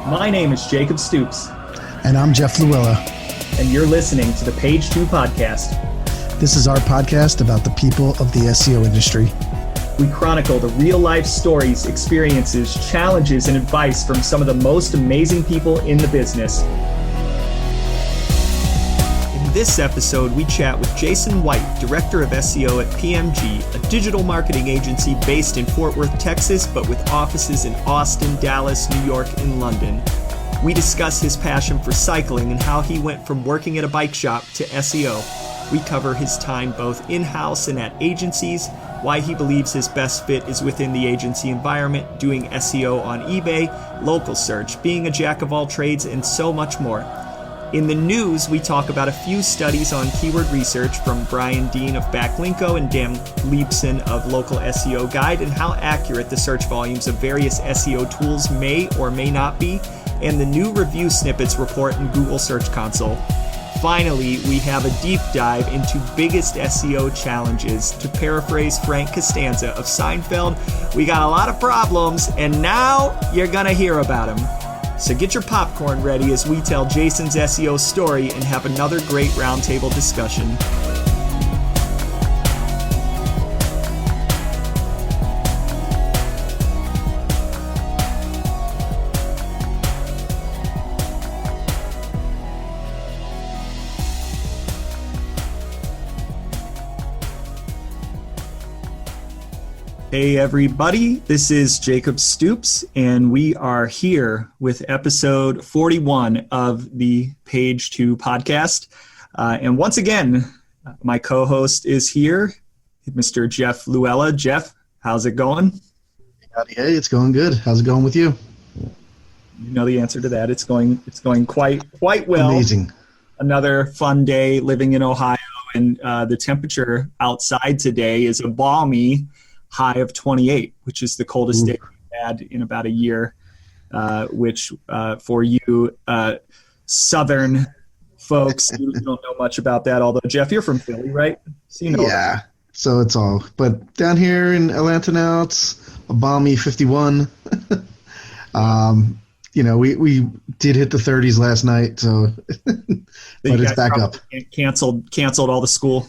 My name is Jacob Stoops. And I'm Jeff Luella. And you're listening to the Page 2 podcast. This is our podcast about the people of the SEO industry. We chronicle the real-life stories, experiences, challenges, and advice from some of the most amazing people in the business. In this episode, we chat with Jason White, Director of SEO at PMG, a digital marketing agency based in Fort Worth, Texas, but with offices in Austin, Dallas, New York, and London. We discuss his passion for cycling and how he went from working at a bike shop to SEO. We cover his time both in-house and at agencies, why he believes his best fit is within the agency environment, doing SEO on eBay, local search, being a jack of all trades, and so much more. In the news, we talk about a few studies on keyword research from Brian Dean of Backlinko and Dan Liebson of Local SEO Guide, and how accurate the search volumes of various SEO tools may or may not be, and the new review snippets report in Google Search Console. Finally, we have a deep dive into biggest SEO challenges. To paraphrase Frank Costanza of Seinfeld, we got a lot of problems, and now you're gonna hear about them. So get your popcorn ready as we tell Jason's SEO story and have another great roundtable discussion. Hey everybody, this is Jacob Stoops, and we are here with episode 41 of the Page 2 podcast. And once again, my co-host is here, Mr. Jeff Luella. Jeff, how's it going? Hey, it's going good. How's it going with you? You know the answer to that. It's going quite well. Amazing. Another fun day living in Ohio, and the temperature outside today is a balmy high of 28, which is the coldest day we've had in about a year, which for you southern folks, you don't know much about that, although Jeff, you're from Philly, right? So you know yeah, so it's all, but down here in Atlanta now, it's a balmy 51. You know, we did hit the 30s last night, so but it's back up. Canceled all the school.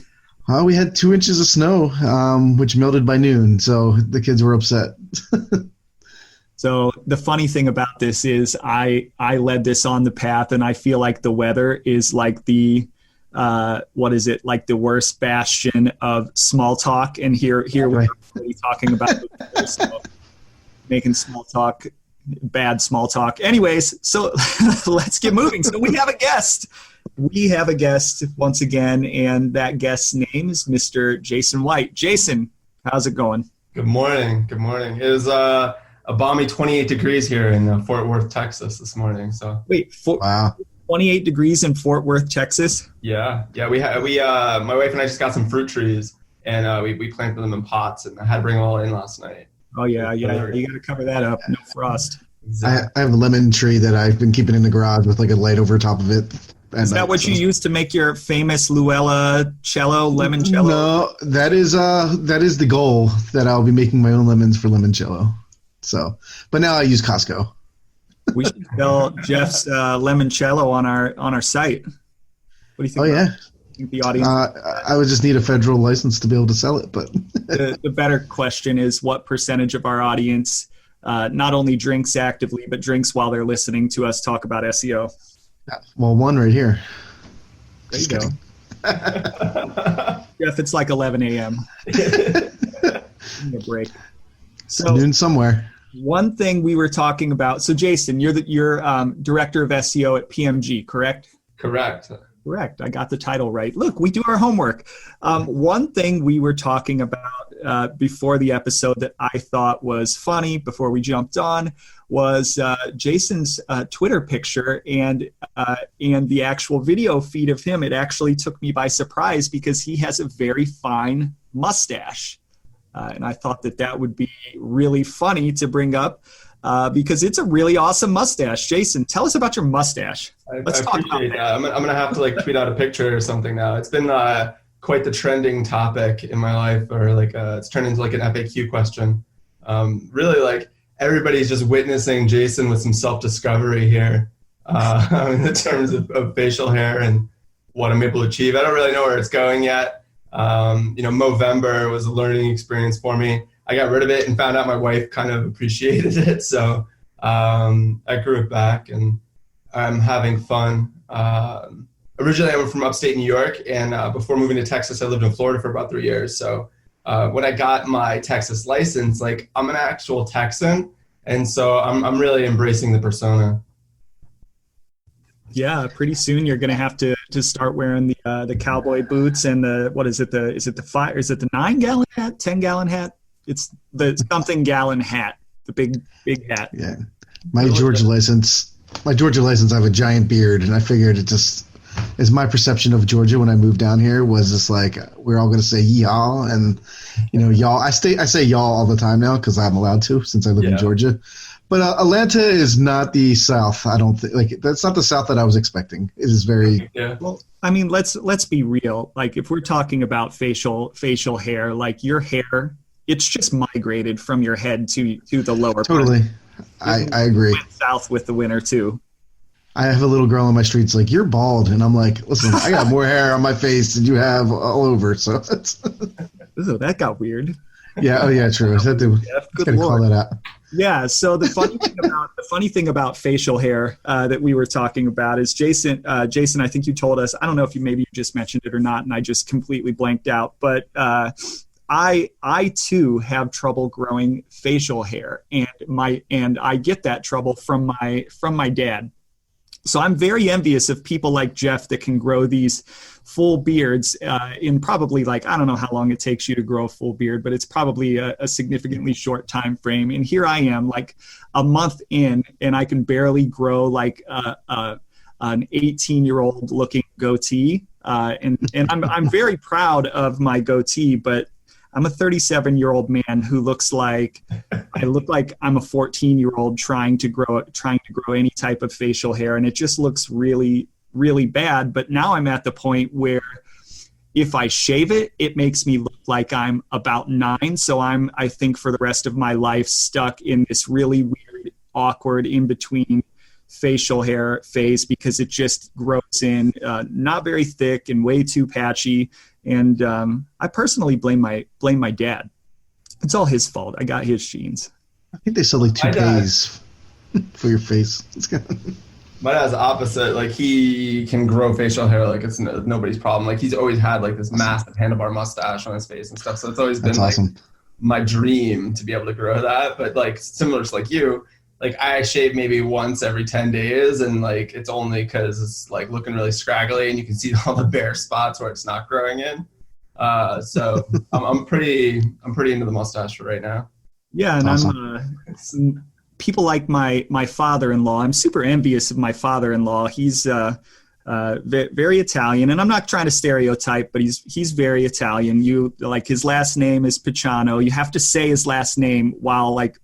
We had 2 inches of snow, which melted by noon, so the kids were upset. So the funny thing about this is I led this on the path, and I feel like the weather is like the, like the worst bastion of small talk. And here we're really talking about the weather, so making small talk, bad small talk. Anyways, so let's get moving. So we have a guest. We have a guest once again, and that guest's name is Mr. Jason White. Jason, how's it going? Good morning. Good morning. It was a balmy 28 degrees here in Fort Worth, Texas this morning. So wait, wow. 28 degrees in Fort Worth, Texas? Yeah. We my wife and I just got some fruit trees, and we planted them in pots, and I had to bring them all in last night. Oh yeah. You got to cover that up. No frost. Exactly. I have a lemon tree that I've been keeping in the garage with like a light over top of it. Is that what you use to make your famous Luella cello, limoncello? No, that is the goal, that I'll be making my own lemons for limoncello. So, but now I use Costco. We should sell Jeff's limoncello on our site. What do you think? Oh yeah. The audience. I would just need a federal license to be able to sell it, but the better question is, what percentage of our audience not only drinks actively but drinks while they're listening to us talk about SEO? Well, one right here. There you go. Jeff, it's like 11 a.m. A break. So noon somewhere. One thing we were talking about. So, Jason, you're director of SEO at PMG, correct? Correct. I got the title right. Look, we do our homework. One thing we were talking about before the episode that I thought was funny before we jumped on was Jason's Twitter picture and the actual video feed of him. It actually took me by surprise because he has a very fine mustache. And I thought that would be really funny to bring up because it's a really awesome mustache. Jason, tell us about your mustache. Let's talk about that. I'm going to have to tweet out a picture or something now. It's been quite the trending topic in my life, or it's turned into an FAQ question. Really, everybody's just witnessing Jason with some self-discovery here in terms of facial hair and what I'm able to achieve. I don't really know where it's going yet. Movember was a learning experience for me. I got rid of it and found out my wife kind of appreciated it. So I grew it back and I'm having fun. Originally, I'm from upstate New York, and before moving to Texas, I lived in Florida for about 3 years. So when I got my Texas license, like I'm an actual Texan, and so I'm really embracing the persona. Yeah, pretty soon you're going to have to start wearing the cowboy boots and the 9-gallon hat, 10-gallon hat? It's the something gallon hat, the big hat. Yeah, my Georgia license. I have a giant beard, and I figured it just is my perception of Georgia when I moved down here was just like we're all going to say y'all, and y'all. I say y'all all the time now because I'm allowed to since I live in Georgia. But Atlanta is not the South. I don't think that's not the South that I was expecting. It is very Well, I mean, let's be real. Like if we're talking about facial hair, like your hair, it's just migrated from your head to the lower totally. part. I agree. Went south with the winter too. I have a little girl on my streets like, you're bald. And I'm like, listen, I got more hair on my face than you have all over. So that's Ooh, that got weird. Yeah. Oh yeah, true. I had to call that out. Yeah. So the funny thing about facial hair that we were talking about is Jason, I think you told us, I don't know if you just mentioned it or not, and I just completely blanked out, but I too have trouble growing facial hair, and I get that trouble from my dad. So I'm very envious of people like Jeff that can grow these full beards in probably I don't know how long it takes you to grow a full beard, but it's probably a significantly short time frame. And here I am like a month in, and I can barely grow like an 18-year-old looking goatee. And I'm very proud of my goatee, but I'm a 37-year-old man who I look like I'm a 14-year-old trying to grow any type of facial hair, and it just looks really, really bad. But now I'm at the point where if I shave it, it makes me look like I'm about 9. So I think for the rest of my life stuck in this really weird, awkward in between facial hair phase because it just grows in not very thick and way too patchy. And I personally blame my dad. It's all his fault. I got his genes. I think they sell like toupees for your face. My dad's opposite. Like he can grow facial hair like it's nobody's problem. Like he's always had like this massive handlebar mustache on his face and stuff. So it's always been awesome. Like my dream to be able to grow that. But like similar to like you, like I shave maybe once every 10 days, and like it's only because it's like looking really scraggly and you can see all the bare spots where it's not growing in. So I'm pretty into the mustache for right now. Yeah, and awesome. People like my father-in-law. I'm super envious of my father-in-law. He's very Italian, and I'm not trying to stereotype, but he's very Italian. His last name is Picciano. You have to say his last name while like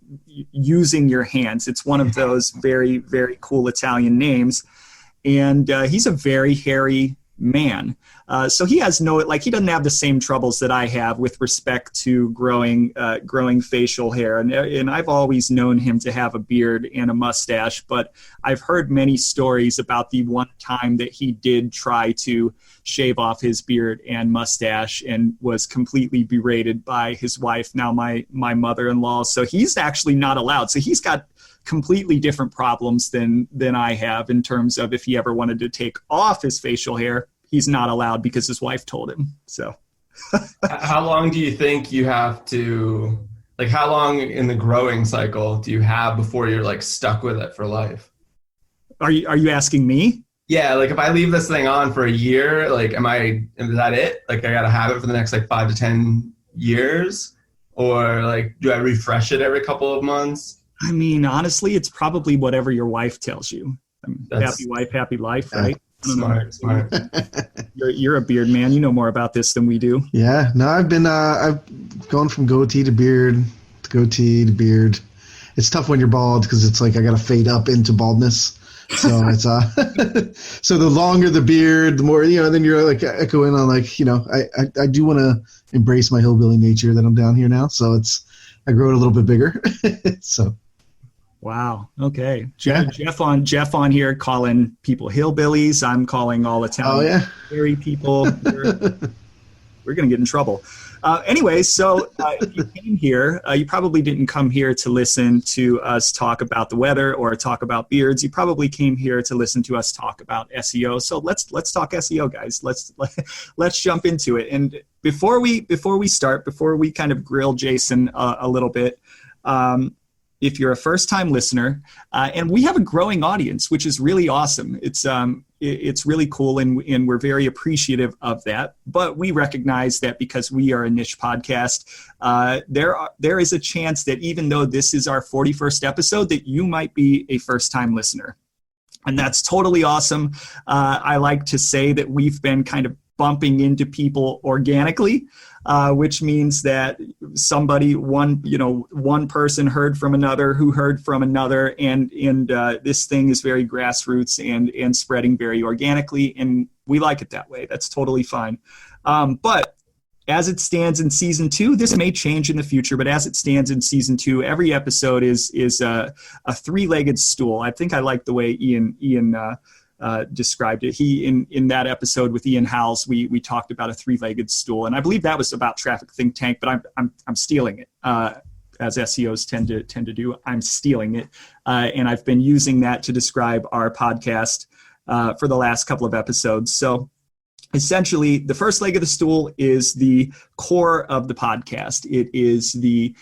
using your hands. It's one of those very, very cool Italian names, and he's a very hairy man. So he has he doesn't have the same troubles that I have with respect to growing facial hair. And I've always known him to have a beard and a mustache, but I've heard many stories about the one time that he did try to shave off his beard and mustache and was completely berated by his wife, now my mother-in-law. So he's actually not allowed. So he's got completely different problems than I have in terms of if he ever wanted to take off his facial hair, he's not allowed because his wife told him. So how long do you think you have to, like how long in the growing cycle do you have before you're like stuck with it for life? Are you asking me? Yeah, like if I leave this thing on for a year, like is that it? Like I gotta have it for the next like 5 to 10 years? Or like do I refresh it every couple of months? I mean, honestly, it's probably whatever your wife tells you. Happy wife, happy life, right? Smart. You're a beard man. You know more about this than we do. Yeah. No, I've gone from goatee to beard to goatee to beard. It's tough when you're bald because it's like I got to fade up into baldness. So it's so the longer the beard, the more then you're like echoing on I do want to embrace my hillbilly nature that I'm down here now. So I grow it a little bit bigger. So Wow. Okay. Yeah. Jeff on here calling people hillbillies. I'm calling all Italian people. We're going to get in trouble. Anyway, so if you came here, you probably didn't come here to listen to us talk about the weather or talk about beards. You probably came here to listen to us talk about SEO. So let's talk SEO, guys. Let's jump into it. And before we kind of grill Jason a little bit, if you're a first-time listener, and we have a growing audience, which is really awesome. It's really cool, and we're very appreciative of that. But we recognize that because we are a niche podcast, there is a chance that even though this is our 41st episode, that you might be a first-time listener. And that's totally awesome. I like to say that we've been kind of bumping into people organically, which means that one person heard from another who heard from another, and this thing is very grassroots and spreading very organically, and we like it that way. That's totally fine. But as it stands in season 2, this may change in the future, but as it stands in season 2, every episode is a three-legged stool. I think I like the way Ian described it. He in that episode with Ian Howells, we talked about a three-legged stool, and I believe that was about Traffic Think Tank, but I'm stealing it as SEOs tend to do. I'm stealing it, and I've been using that to describe our podcast for the last couple of episodes. So essentially, the first leg of the stool is the core of the podcast. It is the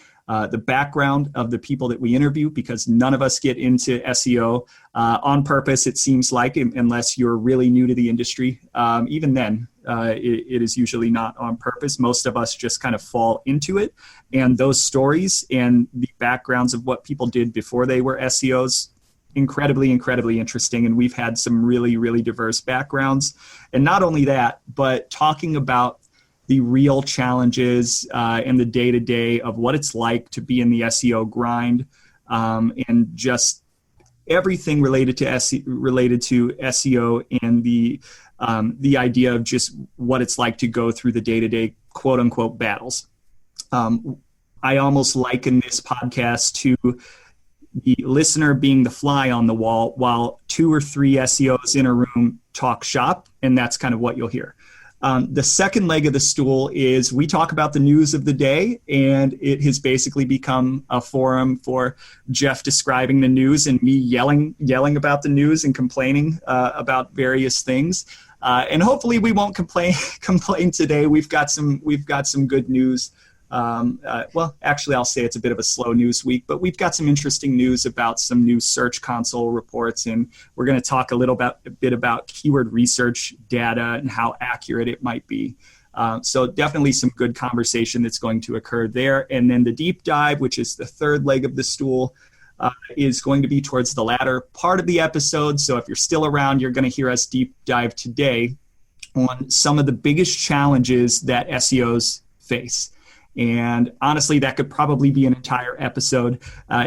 background of the people that we interview, because none of us get into SEO on purpose, it seems like, unless you're really new to the industry. Even then, it is usually not on purpose. Most of us just kind of fall into it. And those stories and the backgrounds of what people did before they were SEOs, incredibly, incredibly interesting. And we've had some really, really diverse backgrounds. And not only that, but talking about the real challenges and the day-to-day of what it's like to be in the SEO grind, and just everything related to SEO and the idea of just what it's like to go through the day-to-day quote-unquote battles. I almost liken this podcast to the listener being the fly on the wall while 2 or 3 SEOs in a room talk shop, and that's kind of what you'll hear. The second leg of the stool is we talk about the news of the day, and it has basically become a forum for Jeff describing the news and me yelling about the news and complaining about various things. And hopefully we won't complain today. We've got some good news. Well, actually, I'll say it's a bit of a slow news week, but we've got some interesting news about some new Search Console reports, and we're going to talk a bit about keyword research data and how accurate it might be. So definitely some good conversation that's going to occur there. And then the deep dive, which is the third leg of the stool, is going to be towards the latter part of the episode. So if you're still around, you're going to hear us deep dive today on some of the biggest challenges that SEOs face. And honestly, that could probably be an entire episode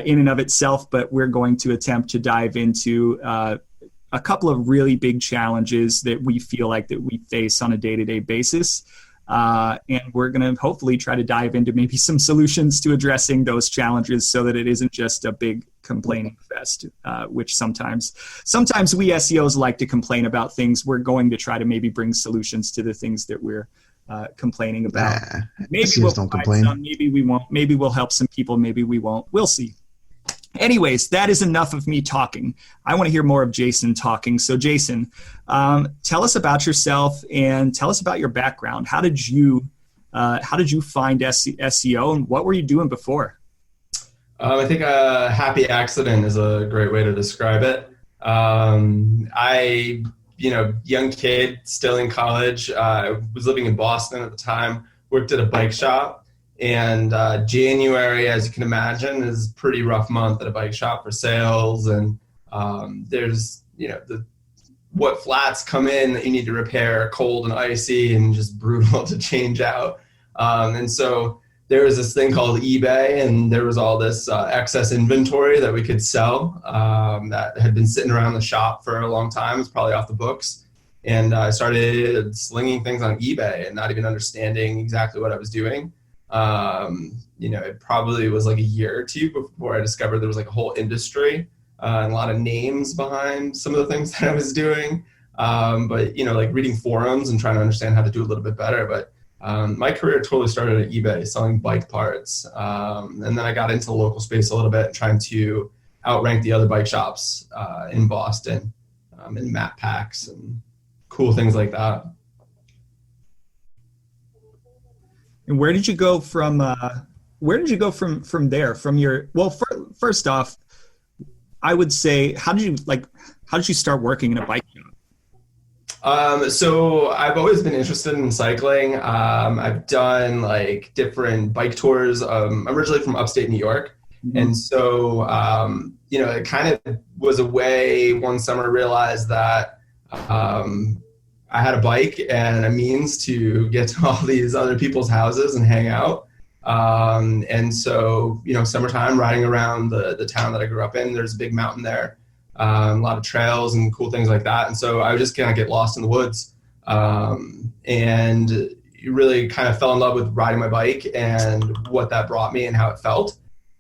in and of itself, but we're going to attempt to dive into a couple of really big challenges that we feel like that we face on a day-to-day basis. And we're going to hopefully try to dive into maybe some solutions to addressing those challenges so that it isn't just a big complaining fest, which sometimes we SEOs like to complain about things. We're going to try to maybe bring solutions to the things that we're complaining about. Maybe we'll don't complain. Some, maybe we won't. Maybe we'll help some people. Maybe we won't. We'll see. Anyways, that is enough of me talking. I want to hear more of Jason talking. So Jason, tell us about yourself and tell us about your background. How did you find SEO, and what were you doing before? I think a happy accident is a great way to describe it. Young kid, still in college. I was living in Boston at the time, worked at a bike shop, and January, as you can imagine, is a pretty rough month at a bike shop for sales, and there's, what flats come in that you need to repair are cold and icy and just brutal to change out. And so there was this thing called eBay, and there was all this excess inventory that we could sell that had been sitting around the shop for a long time. It's probably off the books. And I started slinging things on eBay and not even understanding exactly what I was doing. It probably was like a year or two before I discovered there was like a whole industry and a lot of names behind some of the things that I was doing. But like reading forums and trying to understand how to do a little bit better. But my career totally started at eBay selling bike parts. And then I got into the local space a little bit, trying to outrank the other bike shops in Boston and map packs and cool things like that. And where did you go from there? From your, well, first off, I would say, how did you start working in a bike shop? So I've always been interested in cycling. I've done like different bike tours. I'm originally from upstate New York. Mm-hmm. And so, it kind of was a way one summer I realized that I had a bike and a means to get to all these other people's houses and hang out. And so, summertime riding around the town that I grew up in, there's a big mountain there, a lot of trails and cool things like that. And so I would just kind of get lost in the woods and really kind of fell in love with riding my bike and what that brought me and how it felt.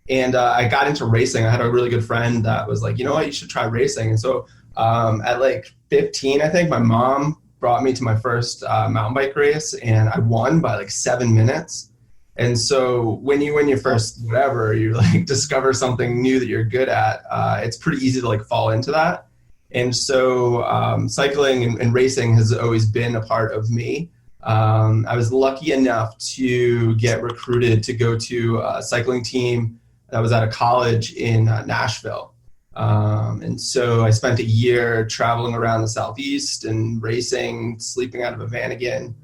And I got into racing. I had a really good friend that was like, you know what, you should try racing. And so at like 15, I think, my mom brought me to my first mountain bike race, and I won by like 7 minutes. And so when you first, whatever, you like discover something new that you're good at, it's pretty easy to like fall into that. And so cycling and racing has always been a part of me. I was lucky enough to get recruited to go to a cycling team that was at a college in Nashville. And so I spent a year traveling around the Southeast and racing, sleeping out of a van again,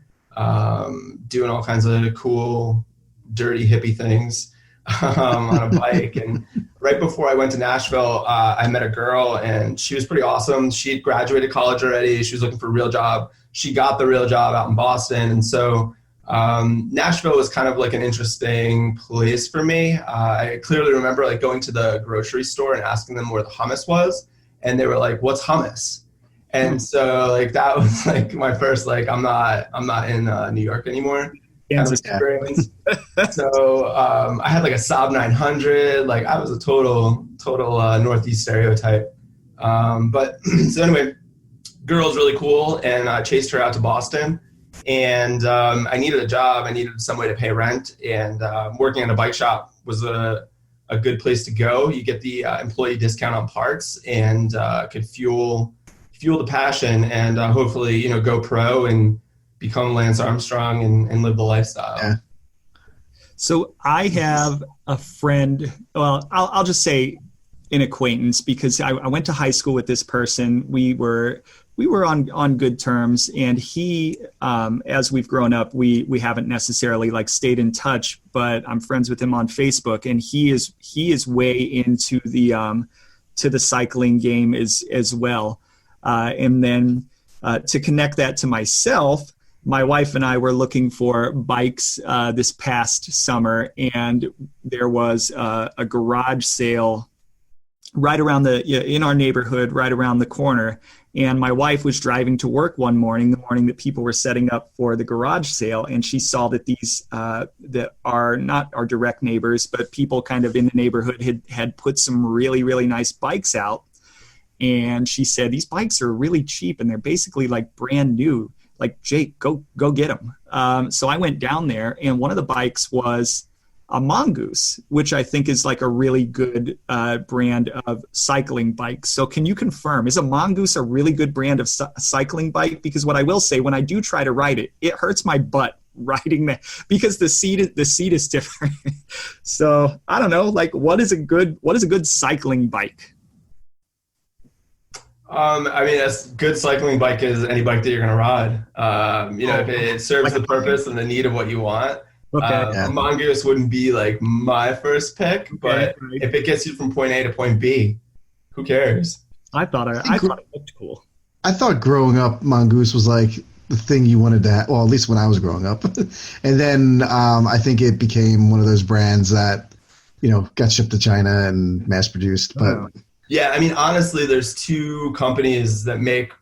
doing all kinds of cool, dirty hippie things on a bike. And right before I went to Nashville, I met a girl, and she was pretty awesome. She had graduated college already. She was looking for a real job. She got the real job out in Boston. And so Nashville was kind of like an interesting place for me. I clearly remember like going to the grocery store and asking them where the hummus was. And they were like, "What's hummus?" And so like, that was like my first, like, I'm not in New York anymore kind of experience. So I had like a Saab 900. Like, I was a total Northeast stereotype. But so anyway, girl's really cool, and I chased her out to Boston. And I needed a job. I needed some way to pay rent, and working in a bike shop was a good place to go. You get the employee discount on parts, and could fuel the passion, and hopefully go pro and become Lance Armstrong and live the lifestyle. Yeah. So I have a friend. Well, I'll just say an acquaintance, because I went to high school with this person. We were on good terms, and he, as we've grown up, we haven't necessarily like stayed in touch, but I'm friends with him on Facebook, and he is way into the to the cycling game as well. And then to connect that to myself, my wife and I were looking for bikes this past summer, and there was a garage sale right around in our neighborhood, right around the corner. And my wife was driving to work one morning, the morning that people were setting up for the garage sale, and she saw that these that are not our direct neighbors, but people kind of in the neighborhood had put some really, really nice bikes out. And she said, "These bikes are really cheap, and they're basically like brand new. Like, Jake, go get them." So I went down there, and one of the bikes was a Mongoose, which I think is like a really good brand of cycling bike. So can you confirm, is a Mongoose a really good brand of cycling bike? Because what I will say, when I do try to ride it, it hurts my butt riding that, because the seat is different. So I don't know, like, what is a good cycling bike? I mean, a good cycling bike is any bike that you're going to ride. If it serves the purpose and the need of what you want. Okay. A Mongoose wouldn't be like my first pick, but if it gets you from point A to point B, who cares? I thought it looked cool. I thought growing up, Mongoose was like the thing you wanted to have. Well, at least when I was growing up. And then I think it became one of those brands that, got shipped to China and mass produced. But yeah, I mean, honestly, there's two companies that make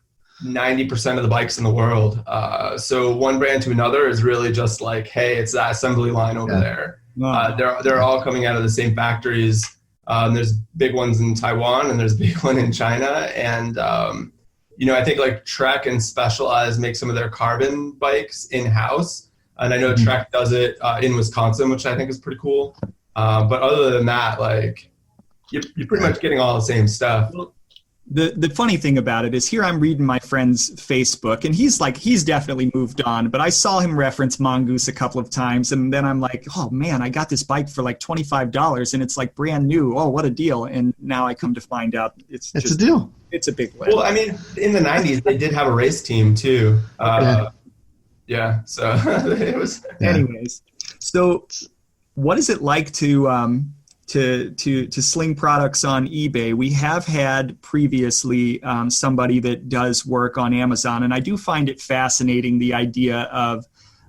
90% of the bikes in the world. So one brand to another is really just like, hey, it's that assembly line over there. Wow. They're all coming out of the same factories. There's big ones in Taiwan and there's a big one in China. And, I think like Trek and Specialized make some of their carbon bikes in-house. And I know Trek does it in Wisconsin, which I think is pretty cool. But other than that, like you're pretty much getting all the same stuff. The funny thing about it is here I'm reading my friend's Facebook and he's definitely moved on, but I saw him reference Mongoose a couple of times and then I'm like, oh man, I got this bike for like $25 and it's like brand new. Oh, what a deal. And now I come to find out it's a deal. It's a big win. Well, I mean, in the 90s, they did have a race team too. Yeah. So it was. Anyways, so what is it like to sling products on eBay? We have had previously somebody that does work on Amazon, and I do find it fascinating, the idea of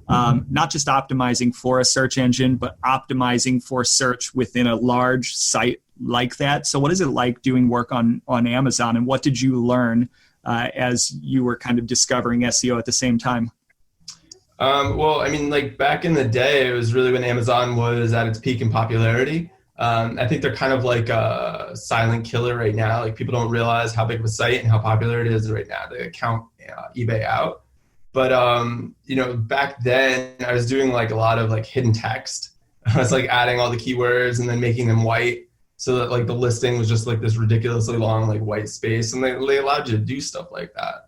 not just optimizing for a search engine, but optimizing for search within a large site like that. So what is it like doing work on Amazon, and what did you learn as you were kind of discovering SEO at the same time? Well, I mean, like back in the day, it was really when Amazon was at its peak in popularity. I think they're kind of like a silent killer right now. Like people don't realize how big of a site and how popular it is right now. They count eBay out. But, back then I was doing like a lot of like hidden text. I was like adding all the keywords and then making them white so that like the listing was just like this ridiculously long, like white space. And they allowed you to do stuff like that.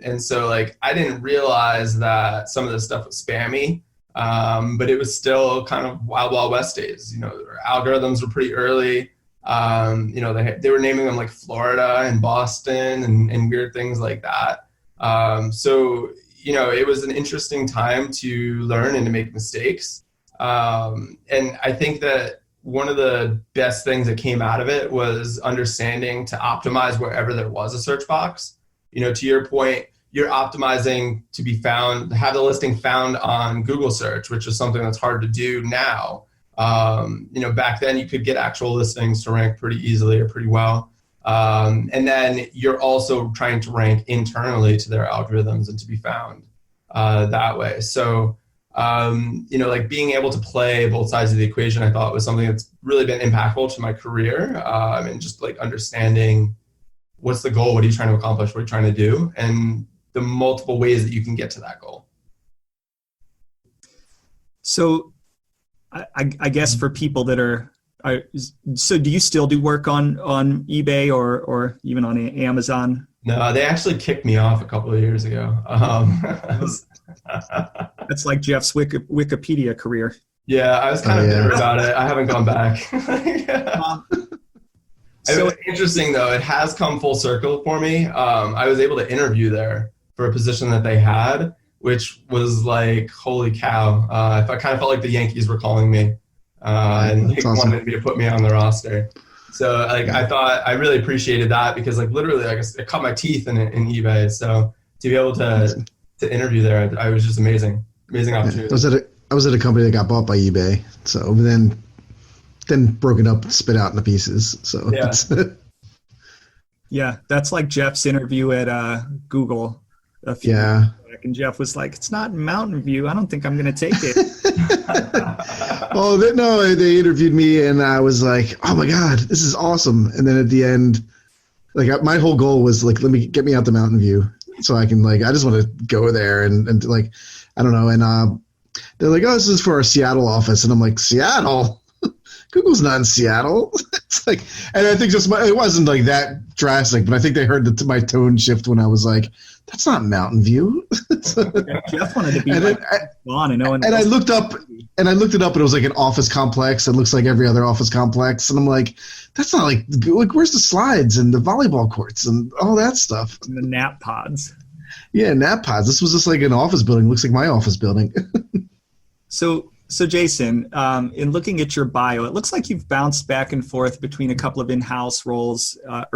And so like, I didn't realize that some of this stuff was spammy. But it was still kind of wild, wild west days. Their algorithms were pretty early. They were naming them like Florida and Boston and weird things like that. So it was an interesting time to learn and to make mistakes. And I think that one of the best things that came out of it was understanding to optimize wherever there was a search box. To your point, you're optimizing to be found, have the listing found on Google search, which is something that's hard to do now. Back then you could get actual listings to rank pretty easily or pretty well. And then you're also trying to rank internally to their algorithms and to be found that way. So, like being able to play both sides of the equation, I thought was something that's really been impactful to my career. And just like understanding what's the goal, what are you trying to accomplish, what are you trying to do, and the multiple ways that you can get to that goal. So I guess for people that so do you still do work on eBay or even on Amazon? No, they actually kicked me off a couple of years ago. That's like Jeff's Wikipedia career. Yeah, I was kind of bitter about it. I haven't gone back. So it's interesting though, it has come full circle for me. I was able to interview there for a position that they had, which was like, holy cow. I kind of felt like the Yankees were calling me and they wanted me to put me on the roster. So like, I thought I really appreciated that because like literally like it cut my teeth in eBay. So to be able to interview there, I was just amazing opportunity. I was at a company that got bought by eBay. So then broken up, spit out into pieces. So yeah, that's like Jeff's interview at Google a few years back, and Jeff was like, "It's not Mountain View. I don't think I'm going to take it." They interviewed me, and I was like, "Oh my god, this is awesome!" And then at the end, like my whole goal was like, get me out to Mountain View, so I can like I just want to go there and like I don't know. And they're like, "Oh, this is for our Seattle office," and I'm like, "Seattle." Google's not in Seattle. It's like, and I think it wasn't like that drastic, but I think they heard my tone shift when I was like, "That's not Mountain View." Jeff wanted to be I looked up, and it was like an office complex. It looks like every other office complex, and I'm like, "That's not like where's the slides and the volleyball courts and all that stuff?" And the nap pods. Yeah, nap pods. This was just like an office building. Looks like my office building. So Jason, in looking at your bio, it looks like you've bounced back and forth between a couple of in-house roles, at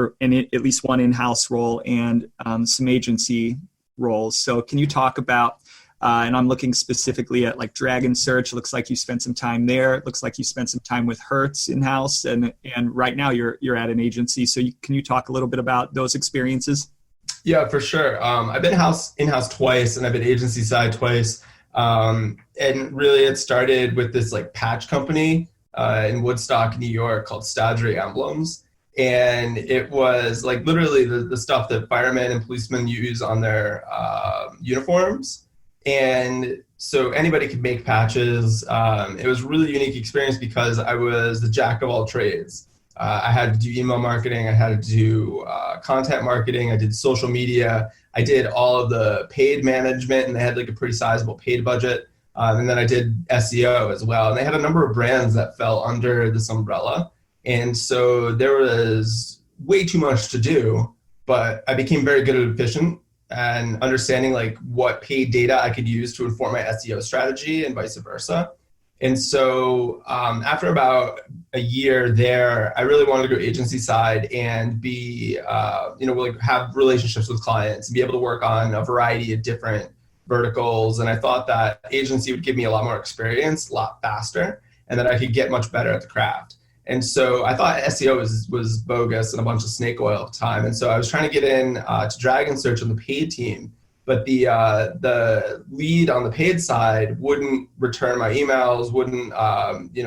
least one in-house role and some agency roles. So can you talk about, and I'm looking specifically at like Dragon Search, it looks like you spent some time there. It looks like you spent some time with Hertz in-house, and right now you're at an agency. So can you talk a little bit about those experiences? Yeah, for sure. I've been in-house twice, and I've been agency side twice. And really, it started with this like patch company in Woodstock, New York, called Stadry Emblems, and it was like literally the stuff that firemen and policemen use on their uniforms. And so anybody could make patches. It was a really unique experience because I was the jack of all trades. I had to do email marketing. I had to do content marketing. I did social media. I did all of the paid management, and they had like a pretty sizable paid budget. And then I did SEO as well. And they had a number of brands that fell under this umbrella. And so there was way too much to do, but I became very good and efficient and understanding like what paid data I could use to inform my SEO strategy and vice versa. And so after about a year there, I really wanted to go agency side and be, like have relationships with clients and be able to work on a variety of different verticals. And I thought that agency would give me a lot more experience, a lot faster, and that I could get much better at the craft. And so I thought SEO was bogus and a bunch of snake oil at the time. And so I was trying to get in to Dragon Search on the paid team. But the lead on the paid side wouldn't return my emails, wouldn't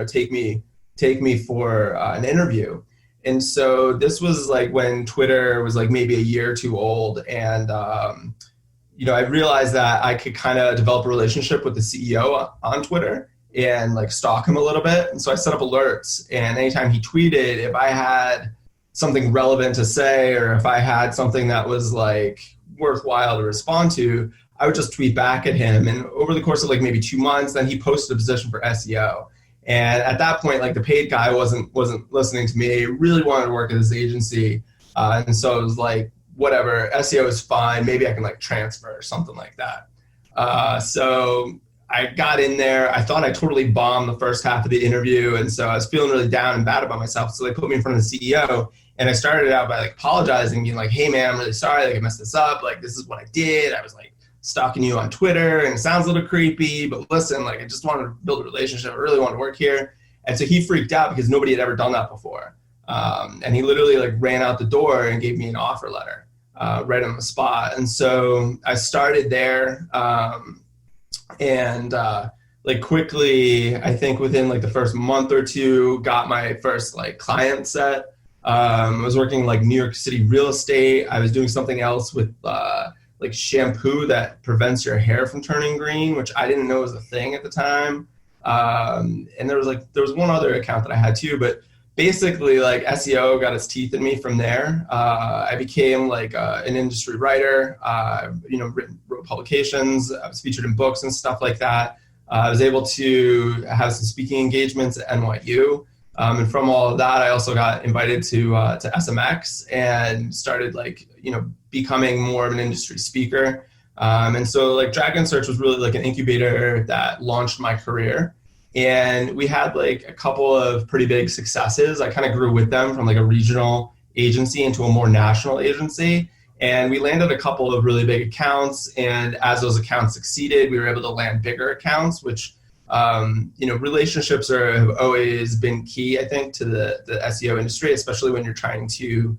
take me for an interview. And so this was like when Twitter was like maybe a year or two old, and I realized that I could kind of develop a relationship with the CEO on Twitter and like stalk him a little bit. And so I set up alerts, and anytime he tweeted, if I had something relevant to say or if I had something that was like worthwhile to respond to, I would just tweet back at him. And over the course of like maybe 2 months, then he posted a position for SEO. And at that point, like the paid guy wasn't listening to me. He really wanted to work at this agency. And so it was like, whatever, SEO is fine. Maybe I can like transfer or something like that. So I got in there. I thought I totally bombed the first half of the interview. And so I was feeling really down and bad about myself. So they put me in front of the CEO. And I started out by like apologizing, being like, hey man, I'm really sorry, like I messed this up. Like this is what I did. I was like stalking you on Twitter and it sounds a little creepy, but listen, like I just wanted to build a relationship. I really wanted to work here. And so he freaked out because nobody had ever done that before. And he literally like ran out the door and gave me an offer letter right on the spot. And so I started there and like quickly, I think within like the first month or two, got my first like client set. I was working like New York City real estate. I was doing something else with like shampoo that prevents your hair from turning green, which I didn't know was a thing at the time. And there was one other account that I had too, but basically like SEO got its teeth in me from there. I became like an industry writer, wrote publications. I was featured in books and stuff like that. I was able to have some speaking engagements at NYU. And from all of that, I also got invited to SMX and started becoming more of an industry speaker. And so like Dragon Search was really like an incubator that launched my career. And we had like a couple of pretty big successes. I kind of grew with them from like a regional agency into a more national agency. And we landed a couple of really big accounts. And as those accounts succeeded, we were able to land bigger accounts, which relationships have always been key, I think, to the SEO industry, especially when you're trying to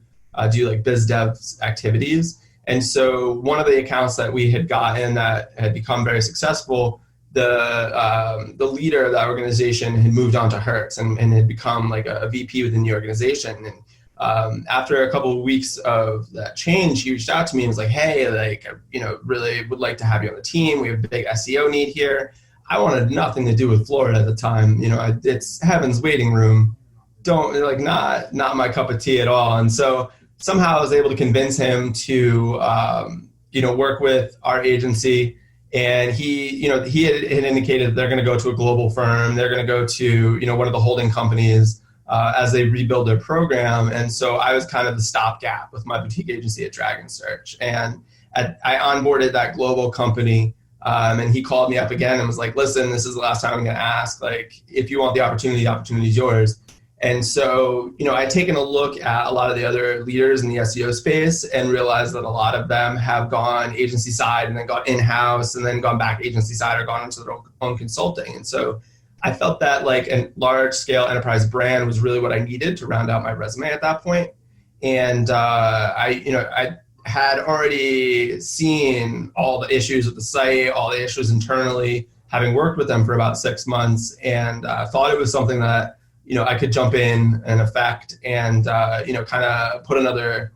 do like biz dev activities. And so one of the accounts that we had gotten that had become very successful, the leader of that organization had moved on to Hertz and had become like a VP within the organization. And after a couple of weeks of that change, he reached out to me and was like, hey, really would like to have you on the team. We have a big SEO need here. I wanted nothing to do with Florida at the time. It's heaven's waiting room. Not my cup of tea at all. And so somehow I was able to convince him to, work with our agency. And he had indicated that they're going to go to a global firm. They're going to go to, one of the holding companies as they rebuild their program. And so I was kind of the stopgap with my boutique agency at Dragon Search. And I onboarded that global company. And he called me up again and was like, listen, this is the last time I'm going to ask, like, if you want the opportunity is yours. And so, I'd taken a look at a lot of the other leaders in the SEO space and realized that a lot of them have gone agency side and then gone in-house and then gone back agency side or gone into their own consulting. And so I felt that like a large scale enterprise brand was really what I needed to round out my resume at that point. And I had already seen all the issues with the site, all the issues internally, having worked with them for about 6 months, and thought it was something that, I could jump in and affect and, kind of put another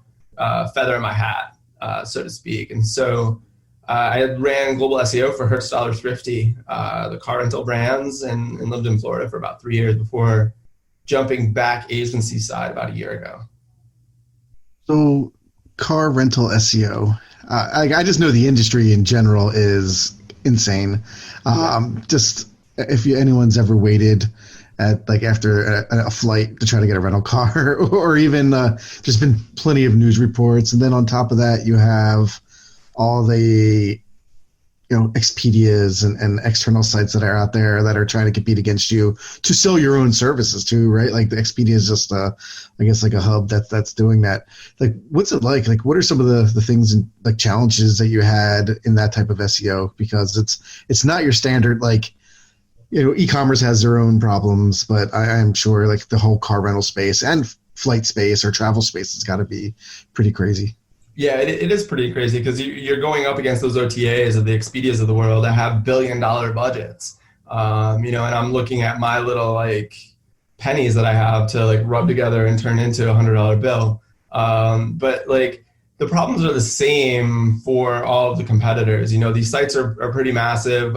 feather in my hat, so to speak. And so I ran global SEO for Hertz Dollar Thrifty, the car rental brands, and lived in Florida for about 3 years before jumping back agency side about a year ago. So car rental SEO, I just know the industry in general is insane. Just if anyone's ever waited at after a flight to try to get a rental car, or even there's been plenty of news reports, and then on top of that you have all the Expedias and external sites that are out there that are trying to compete against you to sell your own services too, right? Like the Expedia is just I guess like a hub that's doing that. Like, what's it like? Like, what are some of the things and like challenges that you had in that type of SEO? Because it's not your standard, e-commerce has their own problems, but I'm sure like the whole car rental space and flight space or travel space has got to be pretty crazy. Yeah, it is pretty crazy because you're going up against those OTAs of the Expedias of the world that have billion-dollar budgets, and I'm looking at my little pennies that I have to rub together and turn into $100 bill. But the problems are the same for all of the competitors. These sites are pretty massive.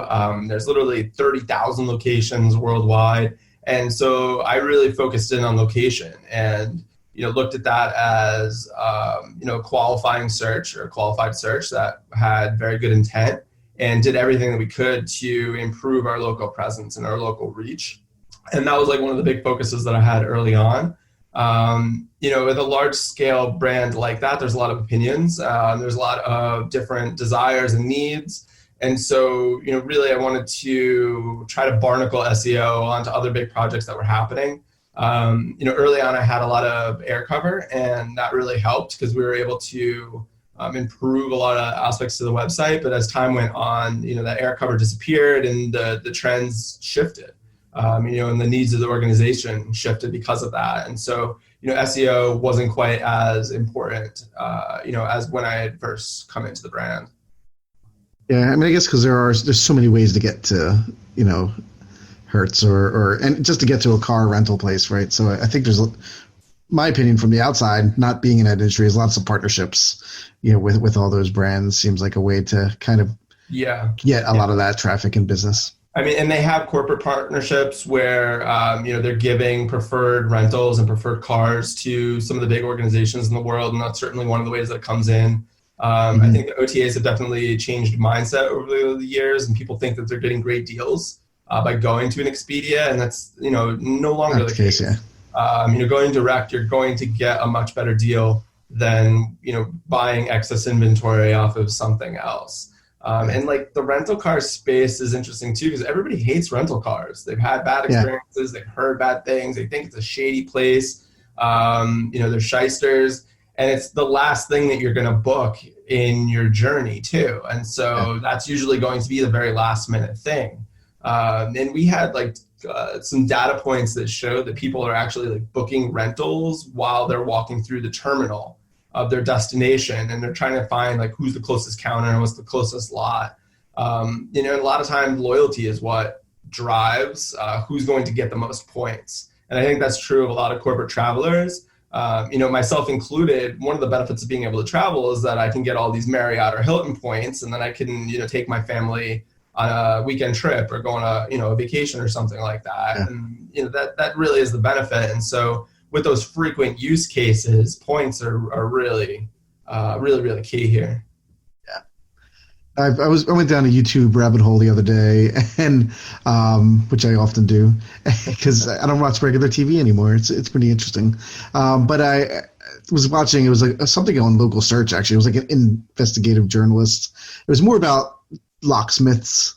There's literally 30,000 locations worldwide, and so I really focused in on location and looked at that as, qualifying search or qualified search that had very good intent and did everything that we could to improve our local presence and our local reach. And that was one of the big focuses that I had early on. With a large scale brand like that, there's a lot of opinions. There's a lot of different desires and needs. And so, really I wanted to try to barnacle SEO onto other big projects that were happening. Early on I had a lot of air cover, and that really helped because we were able to improve a lot of aspects to the website. But as time went on, that air cover disappeared and the trends shifted, and the needs of the organization shifted because of that. And so, SEO wasn't quite as important, as when I had first come into the brand. Yeah, I mean, I guess because there's so many ways to get to, Hertz and just to get to a car rental place, right? So I think there's, my opinion from the outside, not being in that industry, is lots of partnerships, with all those brands seems like a way to kind of get a lot of that traffic and business. I mean, and they have corporate partnerships where, they're giving preferred rentals and preferred cars to some of the big organizations in the world. And that's certainly one of the ways that comes in. I think the OTAs have definitely changed mindset over the years, and people think that they're getting great deals by going to an Expedia, and that's no longer the case. Yeah. Going direct, you're going to get a much better deal than buying excess inventory off of something else. And the rental car space is interesting too, because everybody hates rental cars. They've had bad experiences. They've heard bad things. They think it's a shady place. They're shysters, and it's the last thing that you're going to book in your journey too. And so that's usually going to be the very last minute thing. And we had some data points that showed that people are actually booking rentals while they're walking through the terminal of their destination, and they're trying to find who's the closest counter and what's the closest lot. And a lot of times loyalty is what drives who's going to get the most points. And I think that's true of a lot of corporate travelers. Myself included. One of the benefits of being able to travel is that I can get all these Marriott or Hilton points, and then I can take my family on a weekend trip or go on a vacation or something like that. Yeah. And that really is the benefit. And so with those frequent use cases, points are really really key here. Yeah. I went down a YouTube rabbit hole the other day, and which I often do because I don't watch regular TV anymore. It's pretty interesting. But I was watching, it was something on local search, actually. It was an investigative journalist. It was more about locksmiths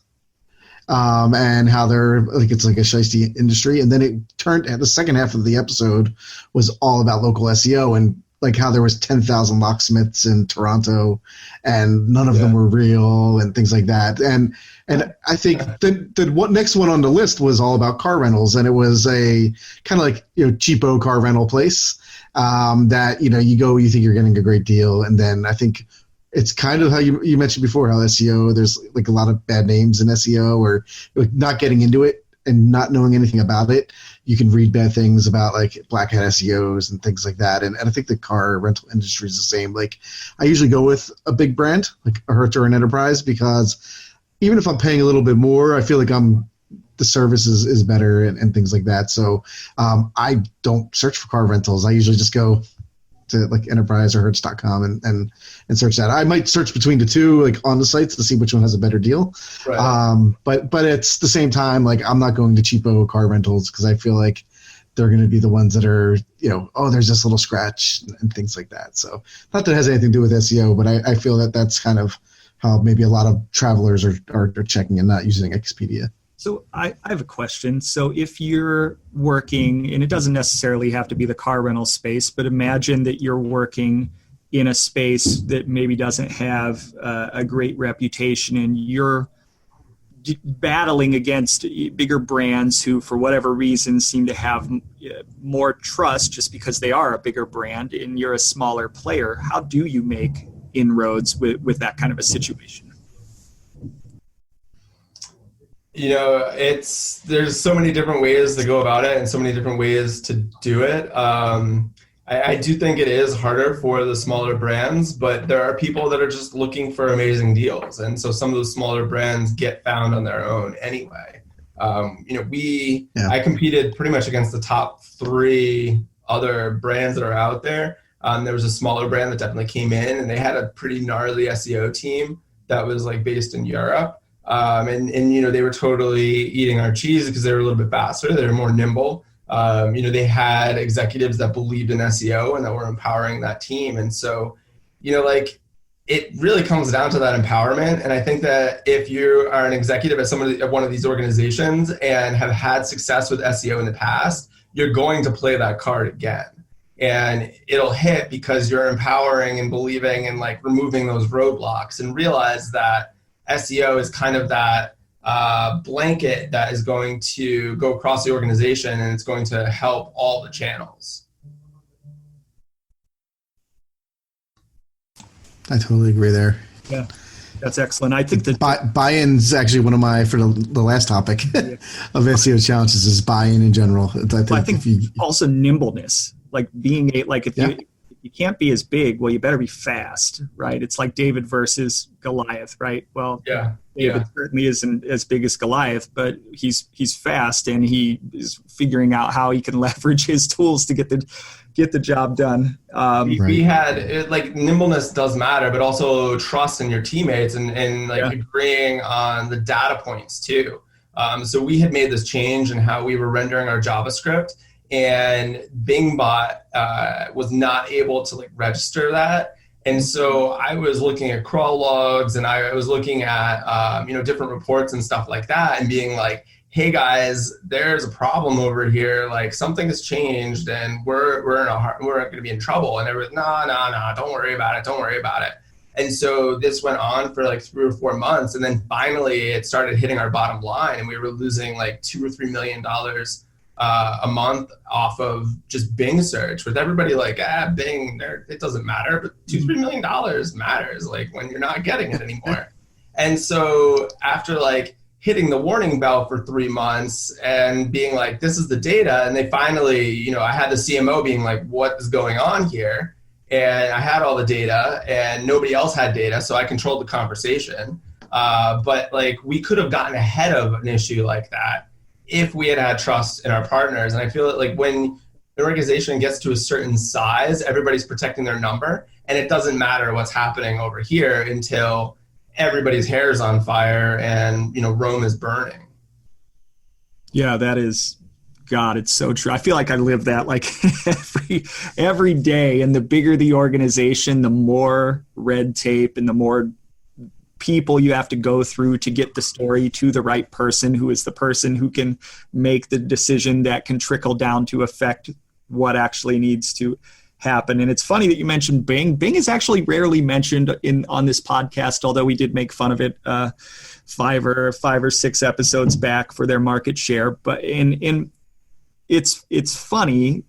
and how they're it's a shiesty industry. And then it turned, the second half of the episode was all about local SEO and like how there was 10,000 locksmiths in Toronto and none of them were real and things like that. And I think the what next one on the list was all about car rentals, and it was a kind of like, cheapo car rental place that, you go, you think you're getting a great deal. And then I think it's kind of how you mentioned before, how SEO, there's like a lot of bad names in SEO, or like not getting into it and not knowing anything about it. You can read bad things about like black hat SEOs and things like that. And I think the car rental industry is the same. Like I usually go with a big brand like a Hertz or an Enterprise, because even if I'm paying a little bit more, I feel like the service is better and things like that. So I don't search for car rentals. I usually just go to like Enterprise or Hertz.com and search that. I might search between the two, like on the sites, to see which one has a better deal. Right. But it's the same time, like I'm not going to cheapo car rentals, because I feel like they're going to be the ones that are, there's this little scratch and things like that. So not that it has anything to do with SEO, but I feel that that's kind of how maybe a lot of travelers are checking and not using Expedia. So I have a question. So if you're working, and it doesn't necessarily have to be the car rental space, but imagine that you're working in a space that maybe doesn't have a great reputation, and you're battling against bigger brands who, for whatever reason, seem to have more trust just because they are a bigger brand and you're a smaller player. How do you make inroads with that kind of a situation? There's so many different ways to go about it and so many different ways to do it. I do think it is harder for the smaller brands, but there are people that are just looking for amazing deals. And so some of those smaller brands get found on their own anyway. I competed pretty much against the top 3 other brands that are out there. There was a smaller brand that definitely came in, and they had a pretty gnarly SEO team that was like based in Europe. And they were totally eating our cheese because they were a little bit faster. They were more nimble. They had executives that believed in SEO and that were empowering that team. And so, it really comes down to that empowerment. And I think that if you are an executive at one of these organizations and have had success with SEO in the past, you're going to play that card again. And it'll hit because you're empowering and believing and like removing those roadblocks, and realize that SEO is kind of that blanket that is going to go across the organization, and it's going to help all the channels. I totally agree there. Yeah, that's excellent. I think that buy-in's actually one of my, for the last topic of SEO challenges, is buy-in in general. I think also nimbleness, like being if you can't be as big, well, you better be fast, right? It's like David versus Goliath, right? Well, David certainly isn't as big as Goliath, but he's fast, and he is figuring out how he can leverage his tools to get the job done. We had nimbleness does matter, but also trust in your teammates and agreeing on the data points too. So we had made this change in how we were rendering our JavaScript, and Bingbot was not able to register that. And so I was looking at crawl logs, and I was looking at different reports and stuff like that, and being like, hey guys, there's a problem over here. Like something has changed, and we're going to be in trouble. And they were, no, don't worry about it. Don't worry about it. And so this went on for 3 or 4 months, and then finally it started hitting our bottom line, and we were losing $2 or $3 million a month off of just Bing search, with everybody Bing, it doesn't matter, but $2-3 million matters when you're not getting it anymore. And so after hitting the warning bell for 3 months and being this is the data, and they finally, I had the CMO being what is going on here? And I had all the data, and nobody else had data, so I controlled the conversation. But we could have gotten ahead of an issue like that if we had trust in our partners. And I feel that when an organization gets to a certain size, everybody's protecting their number, and it doesn't matter what's happening over here until everybody's hair is on fire and Rome is burning. Yeah, that is, God, it's so true. I feel like I live that every day. And the bigger the organization, the more red tape and the more people you have to go through to get the story to the right person, who is the person who can make the decision that can trickle down to affect what actually needs to happen. And it's funny that you mentioned Bing. Bing is actually rarely mentioned on this podcast, although we did make fun of it 5 or 6 episodes back for their market share. But it's funny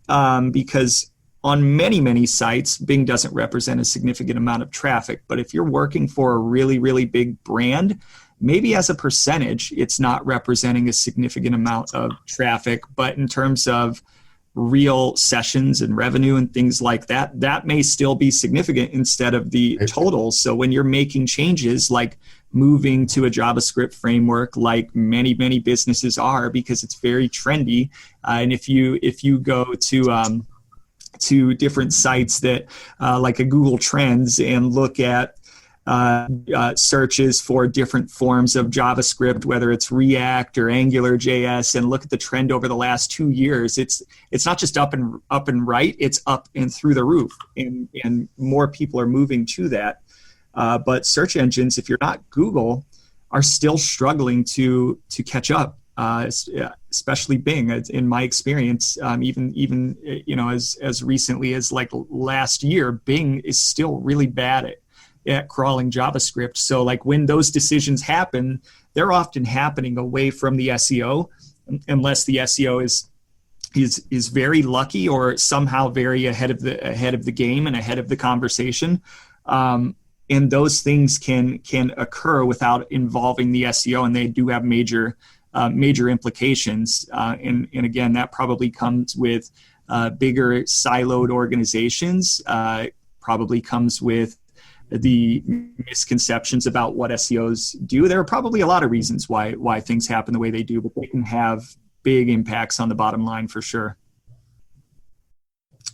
because on many sites, Bing doesn't represent a significant amount of traffic. But if you're working for a really, really big brand, maybe as a percentage, it's not representing a significant amount of traffic. But in terms of real sessions and revenue and things like that, that may still be significant instead of the total. So when you're making changes like moving to a JavaScript framework, like many businesses are, because it's very trendy, and if you go to different sites that like a Google Trends and look at searches for different forms of JavaScript, whether it's React or AngularJS, and look at the trend over the last 2 years, it's not just up and right, it's up and through the roof, and more people are moving to that. But search engines, if you're not Google, are still struggling to catch up, especially Bing. In my experience, even as recently as like last year, Bing is still really bad at crawling JavaScript. So like when those decisions happen, they're often happening away from the SEO, unless the SEO is very lucky or somehow very ahead of the game and ahead of the conversation. And those things can occur without involving the SEO, and they do have major implications. And again, that probably comes with bigger siloed organizations. Probably comes with the misconceptions about what SEOs do. There are probably a lot of reasons why things happen the way they do, but they can have big impacts on the bottom line for sure.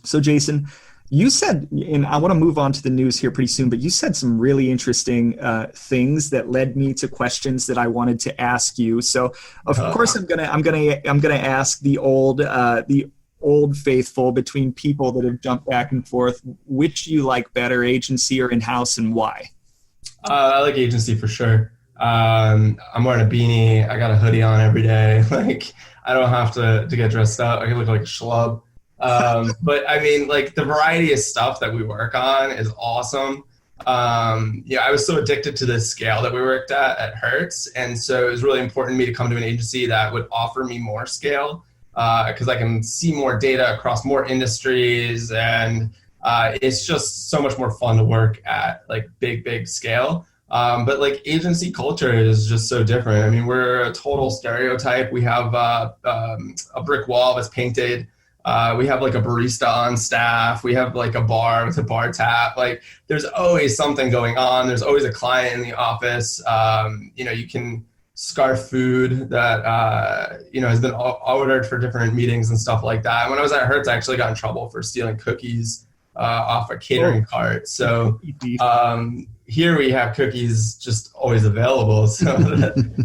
So Jason, you said, and I want to move on to the news here pretty soon, but you said some really interesting things that led me to questions that I wanted to ask you. So of course I'm gonna ask the old faithful between people that have jumped back and forth, which do you like better, agency or in-house, and why? I like agency for sure. I'm wearing a beanie. I got a hoodie on every day. Like, I don't have to get dressed up. I can look like a schlub. But I mean, like, the variety of stuff that we work on is awesome. I was so addicted to the scale that we worked at Hertz. And so it was really important to me to come to an agency that would offer me more scale, because I can see more data across more industries, and it's just so much more fun to work at like big scale. But like agency culture is just so different. I mean, we're a total stereotype. We have a brick wall that's painted. We have like a barista on staff. We have like a bar with a bar tap. Like, there's always something going on. There's always a client in the office. You can scarf food that has been ordered for different meetings and stuff like that. When I was at Hertz, I actually got in trouble for stealing cookies off a catering cart. So here we have cookies just always available. So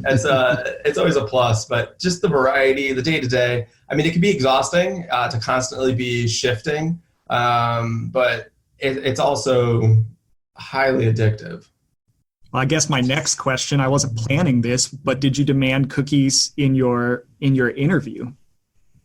it's always a plus. But just the variety, the day-to-day. I mean, it can be exhausting to constantly be shifting, but it's also highly addictive. Well, I guess my next question, I wasn't planning this, but did you demand cookies in your interview?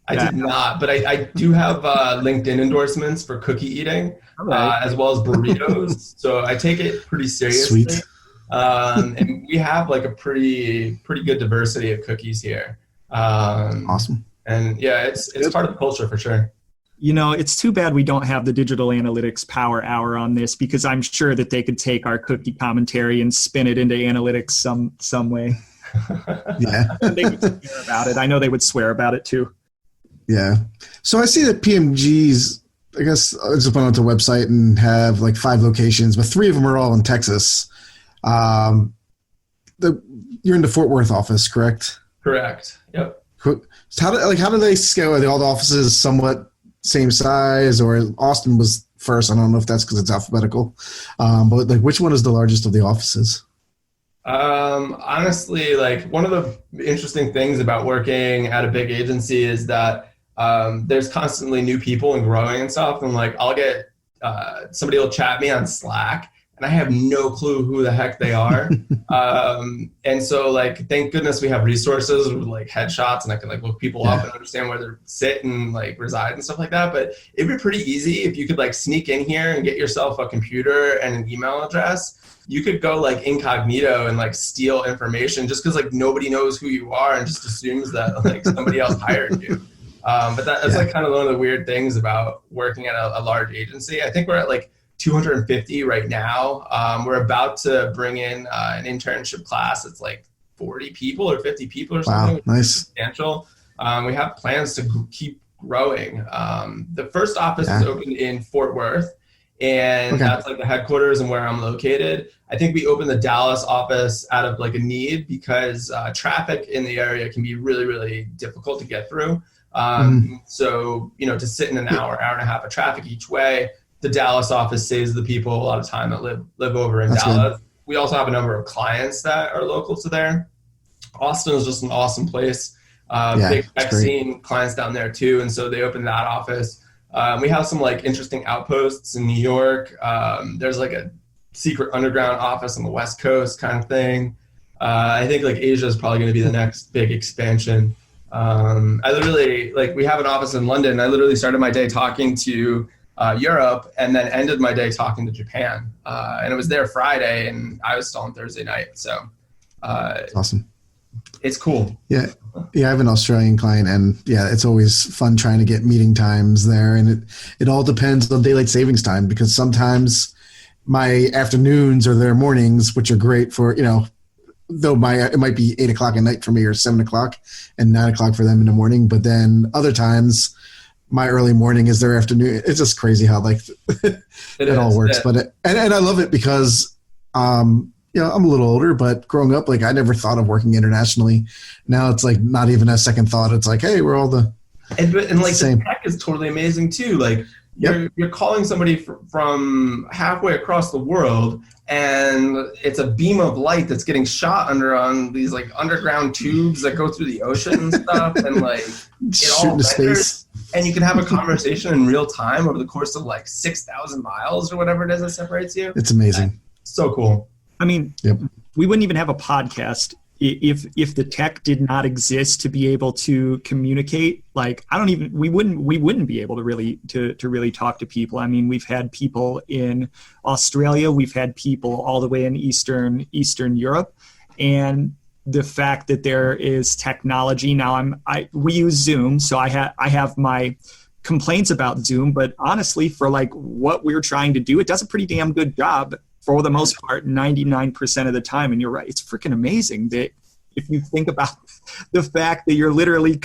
I did not, but I do have LinkedIn endorsements for cookie eating, as well as burritos. So I take it pretty seriously. Sweet. And we have like a pretty good diversity of cookies here. Awesome. And yeah, it's part of the culture for sure. It's too bad we don't have the digital analytics power hour on this, because I'm sure that they could take our cookie commentary and spin it into analytics some way. Yeah. They would swear about it. I know they would swear about it too. Yeah. So I see that PMG's, I guess I just went onto the website and have like 5 locations, but 3 of them are all in Texas. You're in the Fort Worth office, correct? Correct. Yep. So how do they scale? Are all the offices somewhat same size, or Austin was first? I don't know if that's because it's alphabetical, but like, which one is the largest of the offices? Honestly, like, one of the interesting things about working at a big agency is that there's constantly new people and growing and stuff. And like, I'll get somebody will chat me on Slack, and I have no clue who the heck they are. And so like, thank goodness we have resources with like headshots, and I can like look people up and understand where they sit and like reside and stuff like that. But it'd be pretty easy if you could like sneak in here and get yourself a computer and an email address. You could go like incognito and like steal information just because like nobody knows who you are and just assumes that like somebody else hired you. But that's like kind of one of the weird things about working at a large agency. I think we're at like 250 right now. We're about to bring in an internship class. It's like 40 people or 50 people or something. Wow, nice. Substantial. We have plans to keep growing. The first office is opened in Fort Worth, and that's like the headquarters and where I'm located. I think we opened the Dallas office out of like a need because traffic in the area can be really, really difficult to get through. So, you know, to sit in an hour and a half of traffic each way, the Dallas office saves the people a lot of time that live over in Dallas. Good. We also have a number of clients that are local to there. Austin is just an awesome place. Big tech scene, clients down there too. And so they opened that office. We have some like interesting outposts in New York. There's like a secret underground office on the West Coast kind of thing. I think like Asia is probably going to be the next big expansion. I literally, like, we have an office in London. I literally started my day talking to Europe and then ended my day talking to Japan. And it was there Friday and I was still on Thursday night. So awesome. It's cool. Yeah. I have an Australian client, and it's always fun trying to get meeting times there. And it all depends on daylight savings time, because sometimes my afternoons are their mornings, which are great for, you know, though it might be 8 o'clock at night for me or 7 o'clock and 9 o'clock for them in the morning. But then other times my early morning is their afternoon. It's just crazy how like it all works. But and I love it because, you know, I'm a little older, but growing up, like I never thought of working internationally. Now it's like not even a second thought. It's like, hey, we're all and like same. The tech is totally amazing too. Like you're calling somebody from halfway across the world, and it's a beam of light that's getting shot on these like underground tubes that go through the ocean and stuff, and like it all renders, space. And you can have a conversation in real time over the course of like 6,000 miles or whatever it is that separates you. It's amazing. So cool. I mean, we wouldn't even have a podcast if the tech did not exist to be able to communicate. Like, we wouldn't be able to really talk to people. I mean, we've had people in Australia, we've had people all the way in Eastern Europe, and the fact that there is technology now. We use Zoom, so I have my complaints about Zoom, but honestly, for like what we're trying to do, it does a pretty damn good job. For the most part, 99% of the time. And you're right, it's freaking amazing that if you think about the fact that you're literally,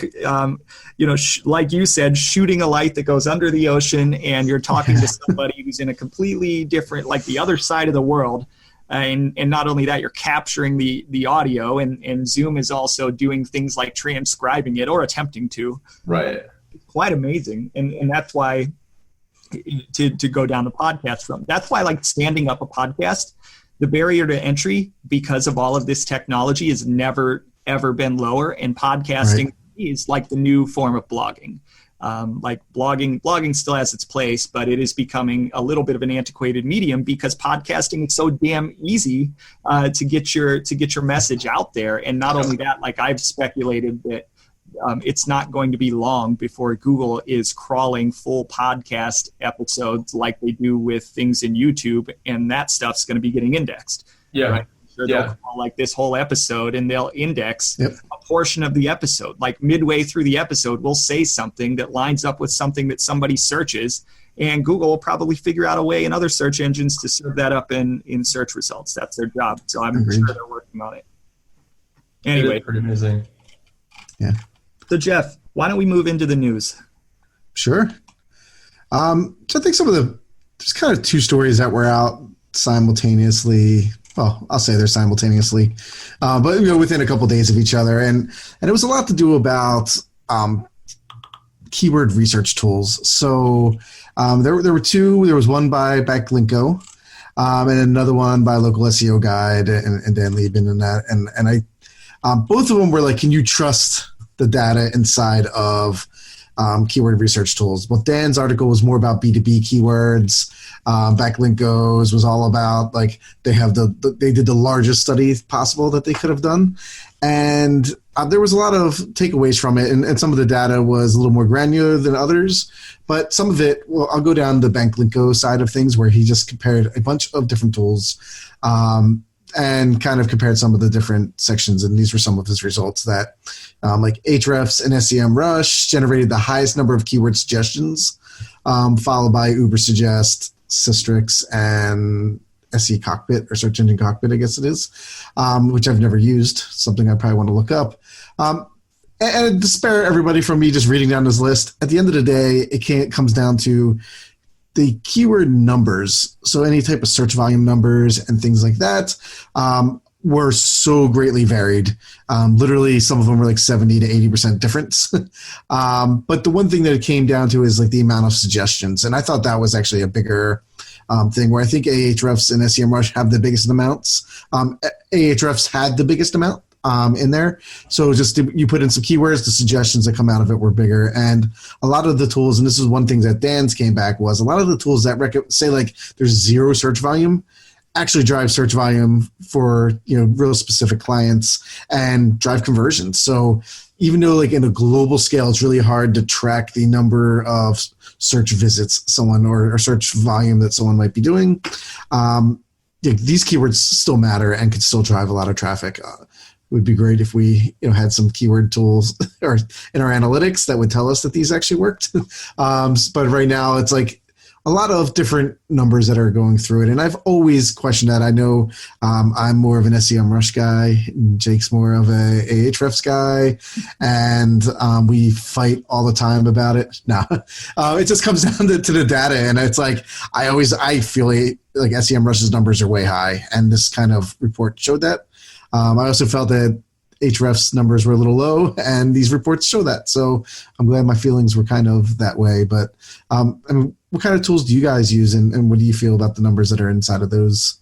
like you said, shooting a light that goes under the ocean, and you're talking to somebody who's in a completely different, like the other side of the world. And not only that, you're capturing the audio, and Zoom is also doing things like transcribing it or attempting to. Right. It's quite amazing. And that's why, to go down the podcast from. That's why, like, standing up a podcast, the barrier to entry because of all of this technology has never, ever been lower. And podcasting is like the new form of blogging. Like blogging still has its place, but it is becoming a little bit of an antiquated medium because podcasting is so damn easy to get your message out there. And not only that, like I've speculated that it's not going to be long before Google is crawling full podcast episodes like they do with things in YouTube, and that stuff's going to be getting indexed. Yeah. Right? So they'll call like this whole episode, and they'll index a portion of the episode. Like midway through the episode, we'll say something that lines up with something that somebody searches, and Google will probably figure out a way in other search engines to serve that up in search results. That's their job. So I'm sure they're working on it. Anyway. Pretty amazing. Yeah. So Jeff, why don't we move into the news? Sure. So I think there's kind of two stories that were out simultaneously. Well, I'll say they're simultaneously, but within a couple of days of each other, and it was a lot to do about keyword research tools. So there were two. There was one by Backlinko, and another one by Local SEO Guide and Dan Liebman and that. And I both of them were like, can you trust the data inside of keyword research tools. Well, Dan's article was more about B2B keywords. Backlink Goes was all about like they did the largest study possible that they could have done. And there was a lot of takeaways from it, and some of the data was a little more granular than others. But some of it, well, I'll go down the Backlinko side of things where he just compared a bunch of different tools and kind of compared some of the different sections. And these were some of his results that like Ahrefs and SEMrush generated the highest number of keyword suggestions, followed by Ubersuggest, Systrix, and SE Cockpit or Search Engine Cockpit, I guess it is, which I've never used, something I probably want to look up. And to spare everybody from me just reading down this list, at the end of the day, it comes down to the keyword numbers. So any type of search volume numbers and things like that were so greatly varied. Literally, some of them were like 70 to 80% difference. But the one thing that it came down to is like the amount of suggestions. And I thought that was actually a bigger thing where I think Ahrefs and SEMrush have the biggest amounts. Ahrefs had the biggest amount in there. So just you put in some keywords, the suggestions that come out of it were bigger. And a lot of the tools, and this is one thing that Dan's came back, was a lot of the tools that say like there's zero search volume actually drive search volume for, real specific clients and drive conversions. So even though like in a global scale, it's really hard to track the number of search visits someone or search volume that someone might be doing, these keywords still matter and could still drive a lot of traffic. It would be great if we had some keyword tools or in our analytics that would tell us that these actually worked. But right now it's like a lot of different numbers that are going through it. And I've always questioned that. I know I'm more of an SEMrush guy. Jake's more of a Ahrefs guy. And we fight all the time about it. No, it just comes down to the data. And it's like, I feel like SEMrush's numbers are way high. And this kind of report showed that. I also felt that Ahrefs numbers were a little low, and these reports show that. So I'm glad my feelings were kind of that way. But what kind of tools do you guys use, and what do you feel about the numbers that are inside of those?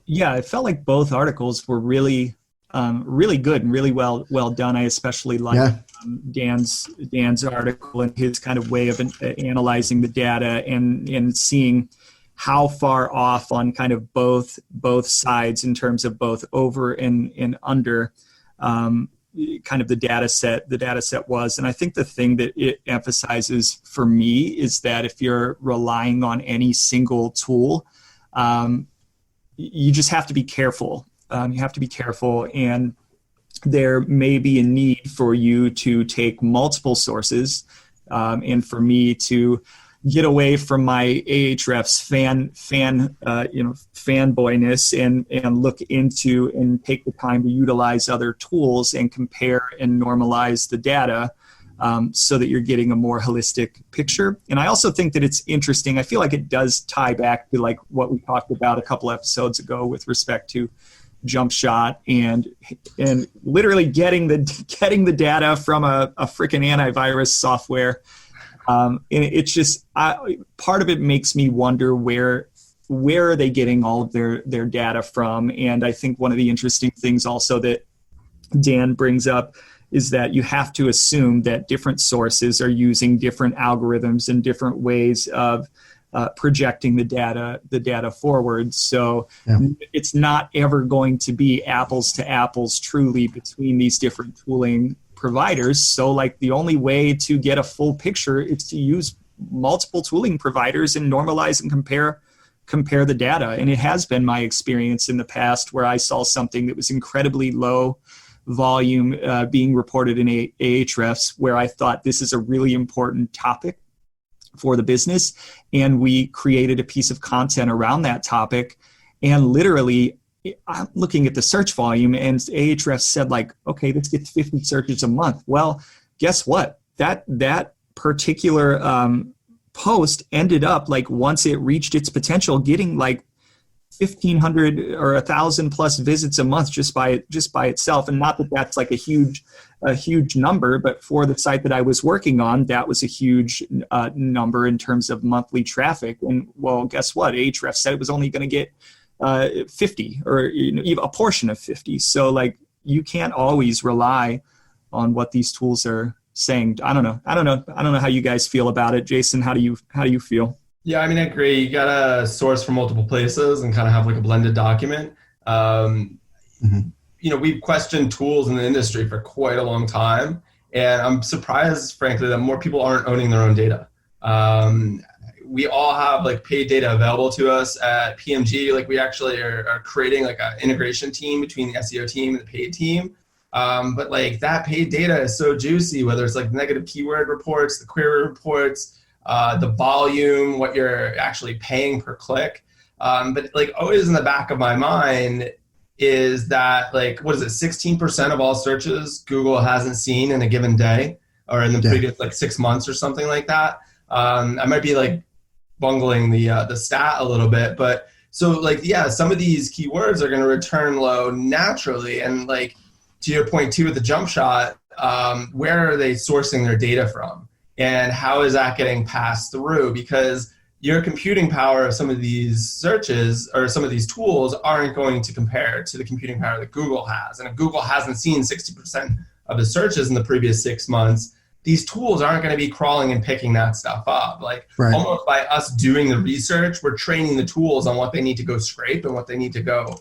Yeah, it felt like both articles were really, really good and really well done. I especially liked Dan's article and his kind of way of analyzing the data and seeing how far off on kind of both sides in terms of both over and under kind of the data set was. And I think the thing that it emphasizes for me is that if you're relying on any single tool, you just have to be careful. You have to be careful, and there may be a need for you to take multiple sources, and for me to get away from my Ahrefs fanboyness and look into and take the time to utilize other tools and compare and normalize the data so that you're getting a more holistic picture. And I also think that it's interesting. I feel like it does tie back to like what we talked about a couple episodes ago with respect to jump shot and literally getting the data from a freaking antivirus software. And it's just part of it makes me wonder where are they getting all of their data from. And I think one of the interesting things also that Dan brings up is that you have to assume that different sources are using different algorithms and different ways of projecting the data forward. So it's not ever going to be apples to apples truly between these different tooling providers. So like the only way to get a full picture is to use multiple tooling providers and normalize and compare the data. And it has been my experience in the past where I saw something that was incredibly low volume being reported in Ahrefs, where I thought this is a really important topic for the business. And we created a piece of content around that topic. And literally, I'm looking at the search volume, and Ahrefs said like, okay, this gets 50 searches a month. Well, guess what? That particular post ended up like once it reached its potential, getting like 1,500 or 1,000 plus visits a month just by itself. And not that that's like a huge number, but for the site that I was working on, that was a huge number in terms of monthly traffic. And well, guess what? Ahrefs said it was only going to get 50 or even a portion of 50. So like you can't always rely on what these tools are saying. I don't know how you guys feel about it. Jason, how do you feel? Yeah, I mean, I agree. You gotta source from multiple places and kind of have like a blended document. We've questioned tools in the industry for quite a long time, and I'm surprised, frankly, that more people aren't owning their own data. We all have like paid data available to us at PMG. Like we actually are creating like an integration team between the SEO team and the paid team. But like that paid data is so juicy, whether it's like negative keyword reports, the query reports, the volume, what you're actually paying per click. But like always in the back of my mind is that like, what is it? 16% of all searches Google hasn't seen in a given day or in the previous like 6 months or something like that. I might be like bungling the stat a little bit, but so like, yeah, some of these keywords are going to return low naturally. And like, to your point too, with the jump shot, where are they sourcing their data from? And how is that getting passed through? Because your computing power of some of these searches or some of these tools aren't going to compare to the computing power that Google has. And if Google hasn't seen 60% of the searches in the previous 6 months, these tools aren't going to be crawling and picking that stuff up. Like almost by us doing the research, we're training the tools on what they need to go scrape and what they need to go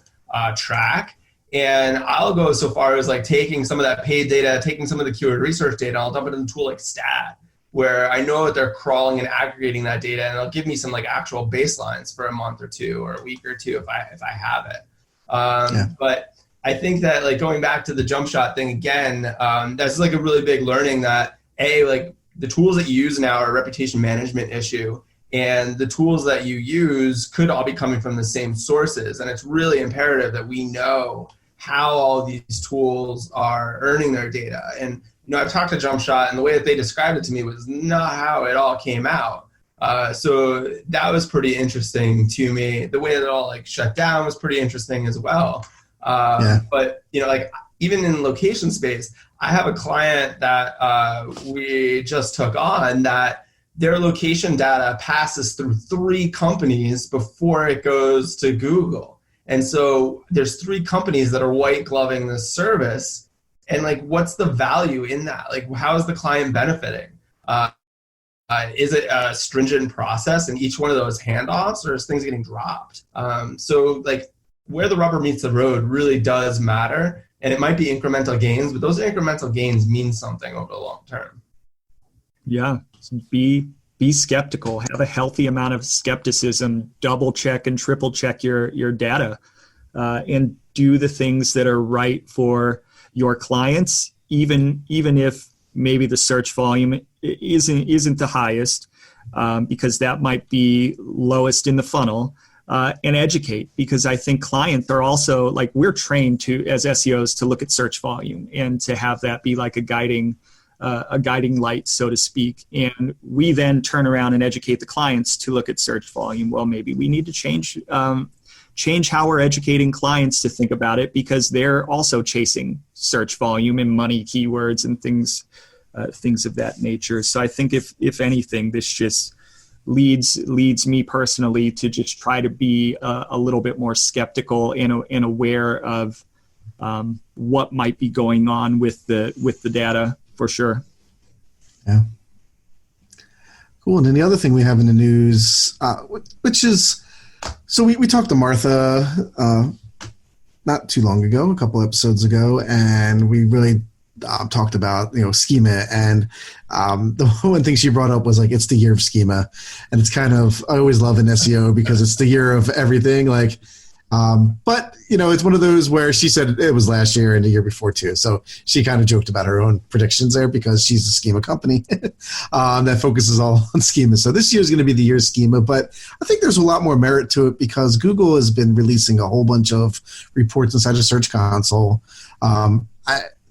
track. And I'll go so far as like taking some of that paid data, taking some of the keyword research data, I'll dump it in a tool like Stat, where I know that they're crawling and aggregating that data, and it'll give me some like actual baselines for a month or two or a week or two if I have it. But I think that like going back to the jump shot thing again, that's like a really big learning that like the tools that you use now are a reputation management issue, and the tools that you use could all be coming from the same sources. And it's really imperative that we know how all these tools are earning their data. And I've talked to Jump Shot, and the way that they described it to me was not how it all came out. So that was pretty interesting to me. The way that it all like shut down was pretty interesting as well. But like even in location space, I have a client that we just took on that their location data passes through 3 companies before it goes to Google. And so there's 3 companies that are white gloving this service. And like, what's the value in that? Like, how is the client benefiting? Is it a stringent process in each one of those handoffs, or is things getting dropped? So like where the rubber meets the road really does matter. And it might be incremental gains, but those incremental gains mean something over the long term. Yeah. Be skeptical, have a healthy amount of skepticism, double check and triple check your data, and do the things that are right for your clients, even if maybe the search volume isn't the highest, because that might be lowest in the funnel, and educate, because I think clients are also like, we're trained to, as SEOs, to look at search volume and to have that be like a guiding light, so to speak. And we then turn around and educate the clients to look at search volume. Well, maybe we need to change how we're educating clients to think about it, because they're also chasing search volume and money keywords and things of that nature. So I think if anything, this just leads me personally to just try to be a little bit more skeptical and aware of what might be going on with the data, for sure. Yeah. Cool. And then the other thing we have in the news, which is, so we talked to Martha not too long ago, a couple episodes ago, and we really talked about schema, and the one thing she brought up was like, it's the year of schema, and it's kind of, I always love in SEO because it's the year of everything, like but it's one of those where she said it was last year and the year before too, so she kind of joked about her own predictions there because she's a schema company that focuses all on schema. So this year is going to be the year of schema, but I think there's a lot more merit to it because Google has been releasing a whole bunch of reports inside the Search Console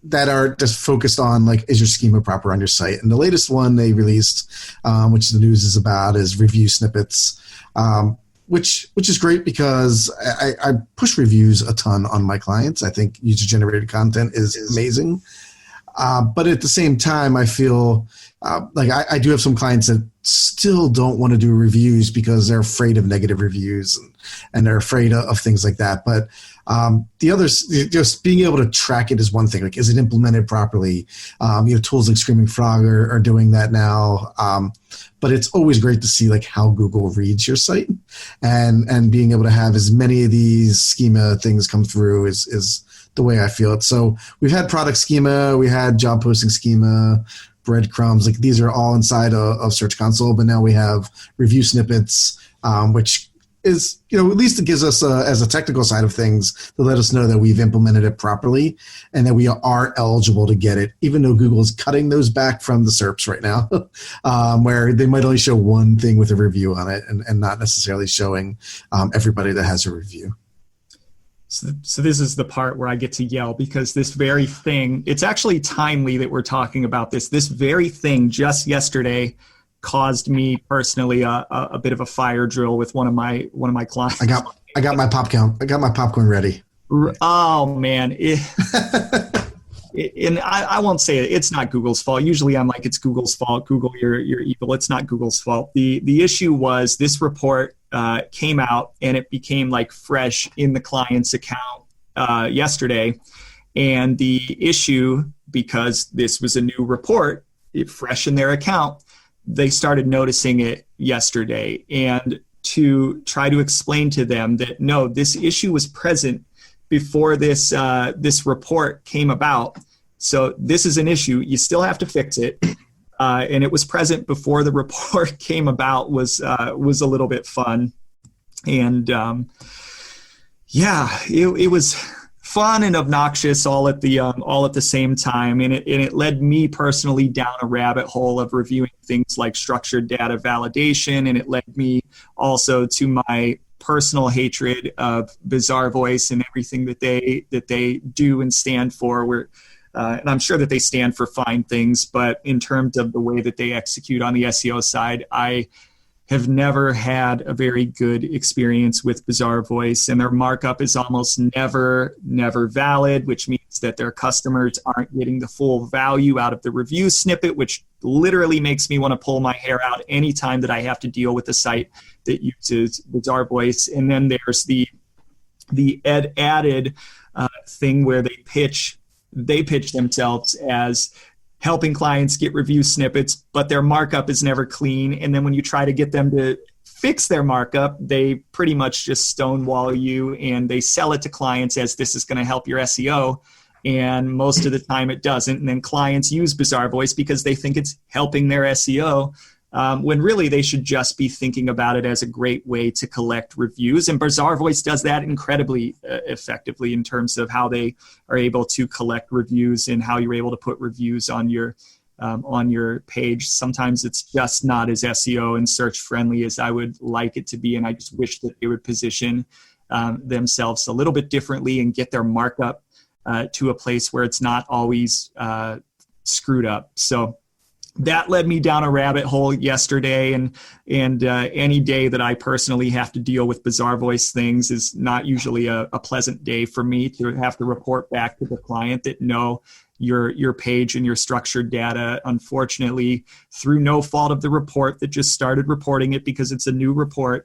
that are just focused on like, is your schema proper on your site? And the latest one they released, which the news is about, is review snippets, which is great because I push reviews a ton on my clients. I think user-generated content is amazing. But at the same time, I feel like I do have some clients that still don't want to do reviews because they're afraid of negative reviews. And and they're afraid of things like that. But the others, just being able to track it is one thing. Like, is it implemented properly? Tools like Screaming Frog are doing that now. But it's always great to see like how Google reads your site, and being able to have as many of these schema things come through is the way I feel it. So we've had product schema, we had job posting schema, breadcrumbs, like these are all inside of Search Console, but now we have review snippets, which is, at least it gives us as a technical side of things to let us know that we've implemented it properly and that we are eligible to get it, even though Google is cutting those back from the SERPs right now, where they might only show one thing with a review on it and not necessarily showing everybody that has a review. So this is the part where I get to yell, because this very thing, it's actually timely that we're talking about this. This very thing just yesterday caused me personally a bit of a fire drill with one of my clients. I got my popcorn. I got my popcorn ready. Oh man. And I won't say it. It's not Google's fault. Usually I'm like, it's Google's fault. Google, you're evil. It's not Google's fault. The issue was this report came out and it became like fresh in the client's account yesterday. And the issue, because this was a new report, fresh in their account, they started noticing it yesterday. And to try to explain to them that, no, this issue was present before this report came about. So this is an issue. You still have to fix it. And it was present before the report came about was a little bit fun. And it was fun and obnoxious all at the same time. And it led me personally down a rabbit hole of reviewing things like structured data validation. And it led me also to my personal hatred of Bizarre Voice and everything that they do and stand for. And I'm sure that they stand for fine things, but in terms of the way that they execute on the SEO side, I have never had a very good experience with Bizarre Voice, and their markup is almost never valid, which means that their customers aren't getting the full value out of the review snippet, which literally makes me want to pull my hair out anytime that I have to deal with a site that uses Bizarre Voice. And then there's the added thing where they pitch themselves as helping clients get review snippets, but their markup is never clean. And then when you try to get them to fix their markup, they pretty much just stonewall you, and they sell it to clients as this is going to help your SEO. And most of the time it doesn't. And then clients use Bizarre Voice because they think it's helping their SEO, when really they should just be thinking about it as a great way to collect reviews. And Bizarre Voice does that incredibly effectively in terms of how they are able to collect reviews and how you're able to put reviews on your page. Sometimes it's just not as SEO and search friendly as I would like it to be. And I just wish that they would position themselves a little bit differently and get their markup to a place where it's not always screwed up. So that led me down a rabbit hole yesterday, and any day that I personally have to deal with Bizarre Voice things is not usually a pleasant day for me to have to report back to the client that no, your page and your structured data, unfortunately, through no fault of the report that just started reporting it because it's a new report,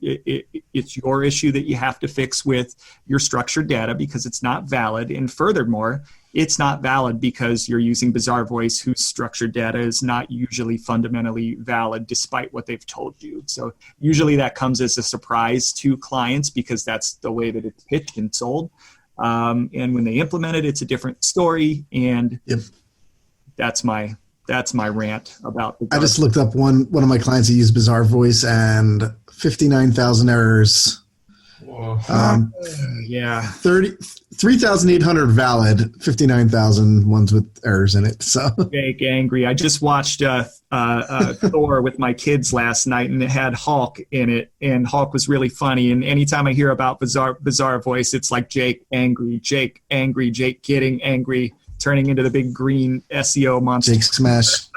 it's your issue that you have to fix with your structured data because it's not valid. And furthermore, it's not valid because you're using Bizarre Voice, whose structured data is not usually fundamentally valid despite what they've told you. So usually that comes as a surprise to clients because that's the way that it's pitched and sold. And when they implement it, it's a different story. And that's my rant about the. I just looked up one of my clients who used Bizarre Voice and 59,000 errors. Whoa. 3,800 valid, 59,000 ones with errors in it. So Jake angry. I just watched Thor with my kids last night, and it had Hulk in it, and Hulk was really funny. And anytime I hear about Bizarre Voice, it's like Jake angry, Jake kidding, angry, turning into the big green SEO monster. Jake smash.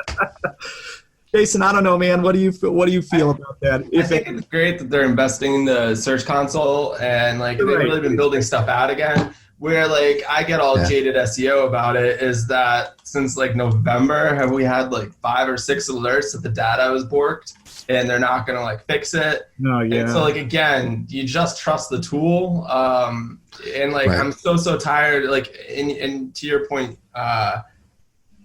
Jason, I don't know, man. What do you feel about that? I think it's great that they're investing in the Search Console and they've really been building stuff out again. where like I get all jaded SEO about it is that since like November, have we had like 5 or 6 alerts that the data was borked and they're not going to like fix it. No, yeah. And so like, again, you just trust the tool. And like, I'm so tired. Like, and to your point,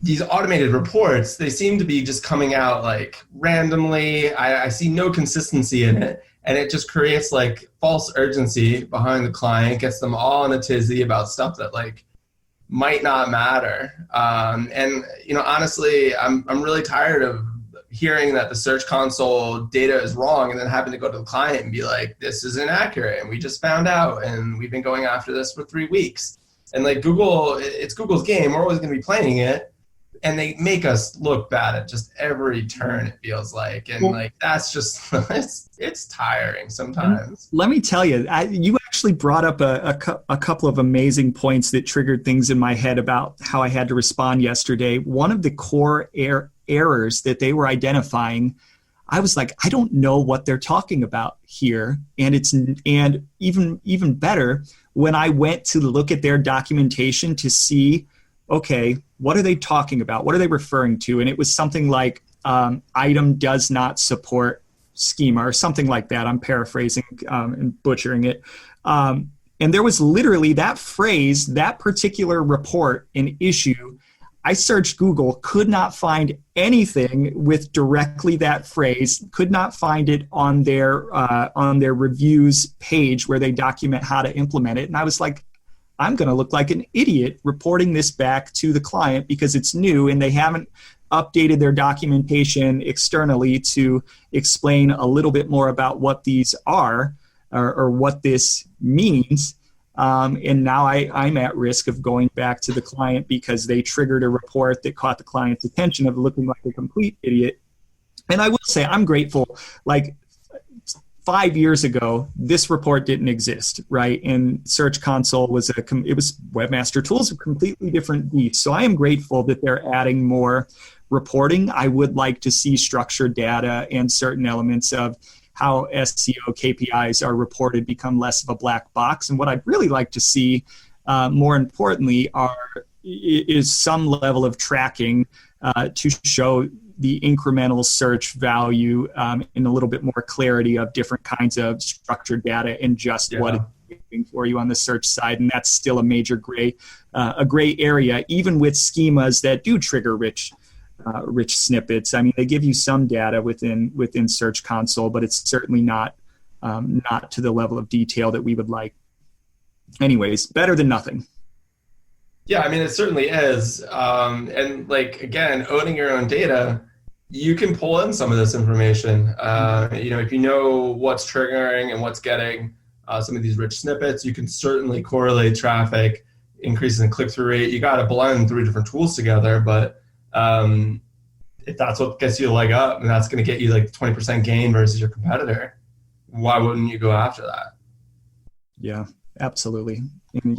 these automated reports, they seem to be just coming out like randomly. I see no consistency in it. And it just creates like false urgency behind the client, gets them all in a tizzy about stuff that like might not matter. And, you know, honestly, I'm really tired of hearing that the Search Console data is wrong and then having to go to the client and be like, this is inaccurate. And we just found out and we've been going after this for 3 weeks. And like Google, it's Google's game. We're always going to be playing it. And they make us look bad at just every turn, it feels like. And like, that's just, it's tiring sometimes. Let me tell you, you actually brought up a couple of amazing points that triggered things in my head about how I had to respond yesterday. One of the core errors that they were identifying, I was like, I don't know what they're talking about here. And even better, when I went to look at their documentation to see, okay, what are they talking about? What are they referring to? And it was something like item does not support schema or something like that. I'm paraphrasing and butchering it. And there was literally that phrase, that particular report and issue. I searched Google, could not find anything with directly that phrase, could not find it on their reviews page where they document how to implement it. And I was like, I'm going to look like an idiot reporting this back to the client because it's new and they haven't updated their documentation externally to explain a little bit more about what these are or what this means. And now I'm at risk of going back to the client because they triggered a report that caught the client's attention of looking like a complete idiot. And I will say I'm grateful. Like 5 years ago, this report didn't exist, right? And Search Console it was Webmaster Tools, a completely different beast. So I am grateful that they're adding more reporting. I would like to see structured data and certain elements of how SEO KPIs are reported become less of a black box. And what I'd really like to see, more importantly, is some level of tracking to show the incremental search value in a little bit more clarity of different kinds of structured data and just what it's doing for you on the search side. And that's still a major gray area, even with schemas that do trigger rich snippets. I mean, they give you some data within Search Console, but it's certainly not to the level of detail that we would like. Anyways, better than nothing. Yeah, I mean, it certainly is. And like, again, owning your own data, you can pull in some of this information. You know, if you know what's triggering and what's getting some of these rich snippets, you can certainly correlate traffic, increases in click-through rate. You got to blend 3 different tools together, but if that's what gets you a leg up and that's going to get you like 20% gain versus your competitor, why wouldn't you go after that? Yeah, absolutely. And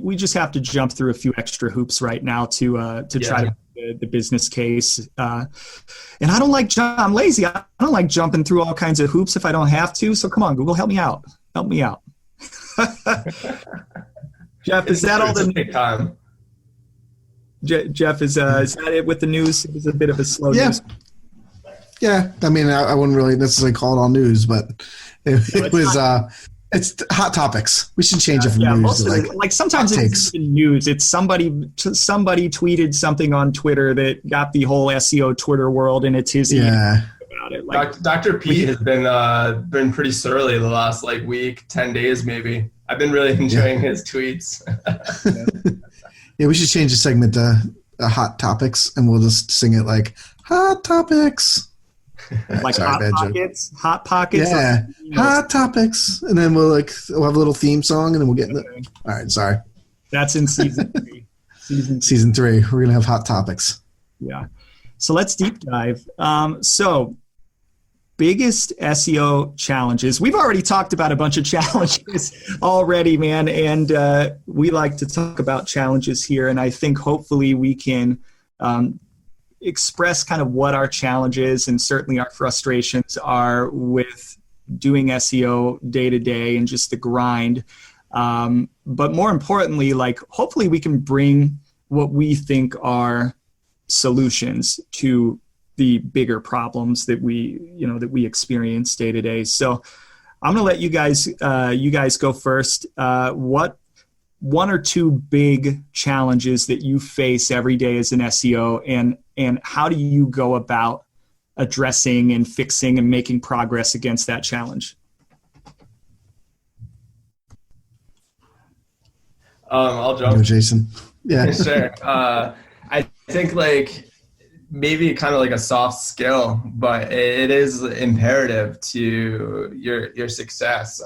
we just have to jump through a few extra hoops right now to try to the business case. And I don't like I'm lazy. I don't like jumping through all kinds of hoops if I don't have to. So come on, Google, help me out. Help me out. Jeff, is that all the time? Jeff, is that it with the news? It was a bit of a slow news. Yeah, I mean, I wouldn't really necessarily call it all news, but it was it's hot topics. We should change it from news to like sometimes it's even news. It's somebody tweeted something on Twitter that got the whole SEO Twitter world in a tizzy about it. Like, Dr. P has been pretty surly the last like week, 10 days maybe. I've been really enjoying his tweets. Yeah, we should change the segment to hot topics, and we'll just sing it like hot topics. Like hot pockets. Yeah, hot topics, and then we'll have a little theme song, and then we'll get in the. All right, sorry. That's in season 3. Season 3. We're gonna have hot topics. Yeah. So let's deep dive. So biggest SEO challenges. We've already talked about a bunch of challenges already, man, and we like to talk about challenges here. And I think hopefully we can express kind of what our challenges and certainly our frustrations are with doing SEO day to day and just the grind. But more importantly, like hopefully we can bring what we think are solutions to the bigger problems that we experience day to day. So I'm going to let you guys go first. What one or two big challenges that you face every day as an SEO, and how do you go about addressing and fixing and making progress against that challenge? I'll jump. Go, Jason. Yeah, sure. I think like maybe kind of like a soft skill, but it is imperative to your success.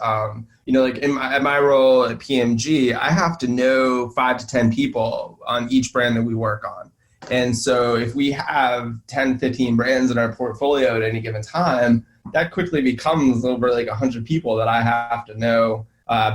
Like in my role at PMG, I have to know 5 to 10 people on each brand that we work on. And so if we have 10, 15 brands in our portfolio at any given time, that quickly becomes over like 100 people that I have to know,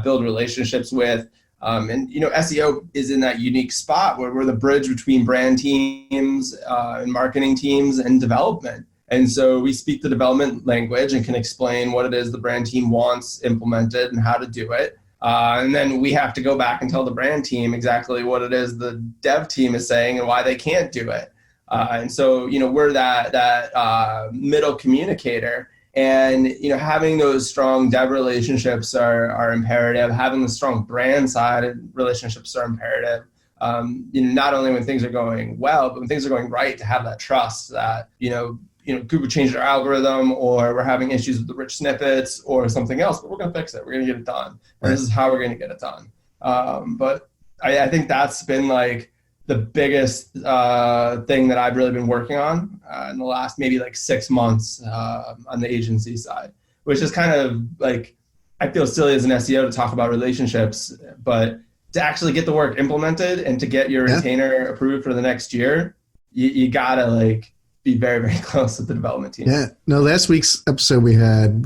build relationships with. And SEO is in that unique spot where we're the bridge between brand teams and marketing teams and development. And so we speak the development language and can explain what it is the brand team wants implemented and how to do it. And then we have to go back and tell the brand team exactly what it is the dev team is saying and why they can't do it. And so, we're that middle communicator. And, having those strong dev relationships are imperative. Having the strong brand side relationships are imperative. Not only when things are going well, but when things are going right, to have that trust that, Google changed our algorithm, or we're having issues with the rich snippets or something else, but we're going to fix it. We're going to get it done. And this is how we're going to get it done. But I think that's been like the biggest thing that I've really been working on in the last maybe like 6 months on the agency side, which is kind of like, I feel silly as an SEO to talk about relationships, but to actually get the work implemented and to get your retainer approved for the next year, you gotta like be very, very close with the development team. Yeah. No, last week's episode we had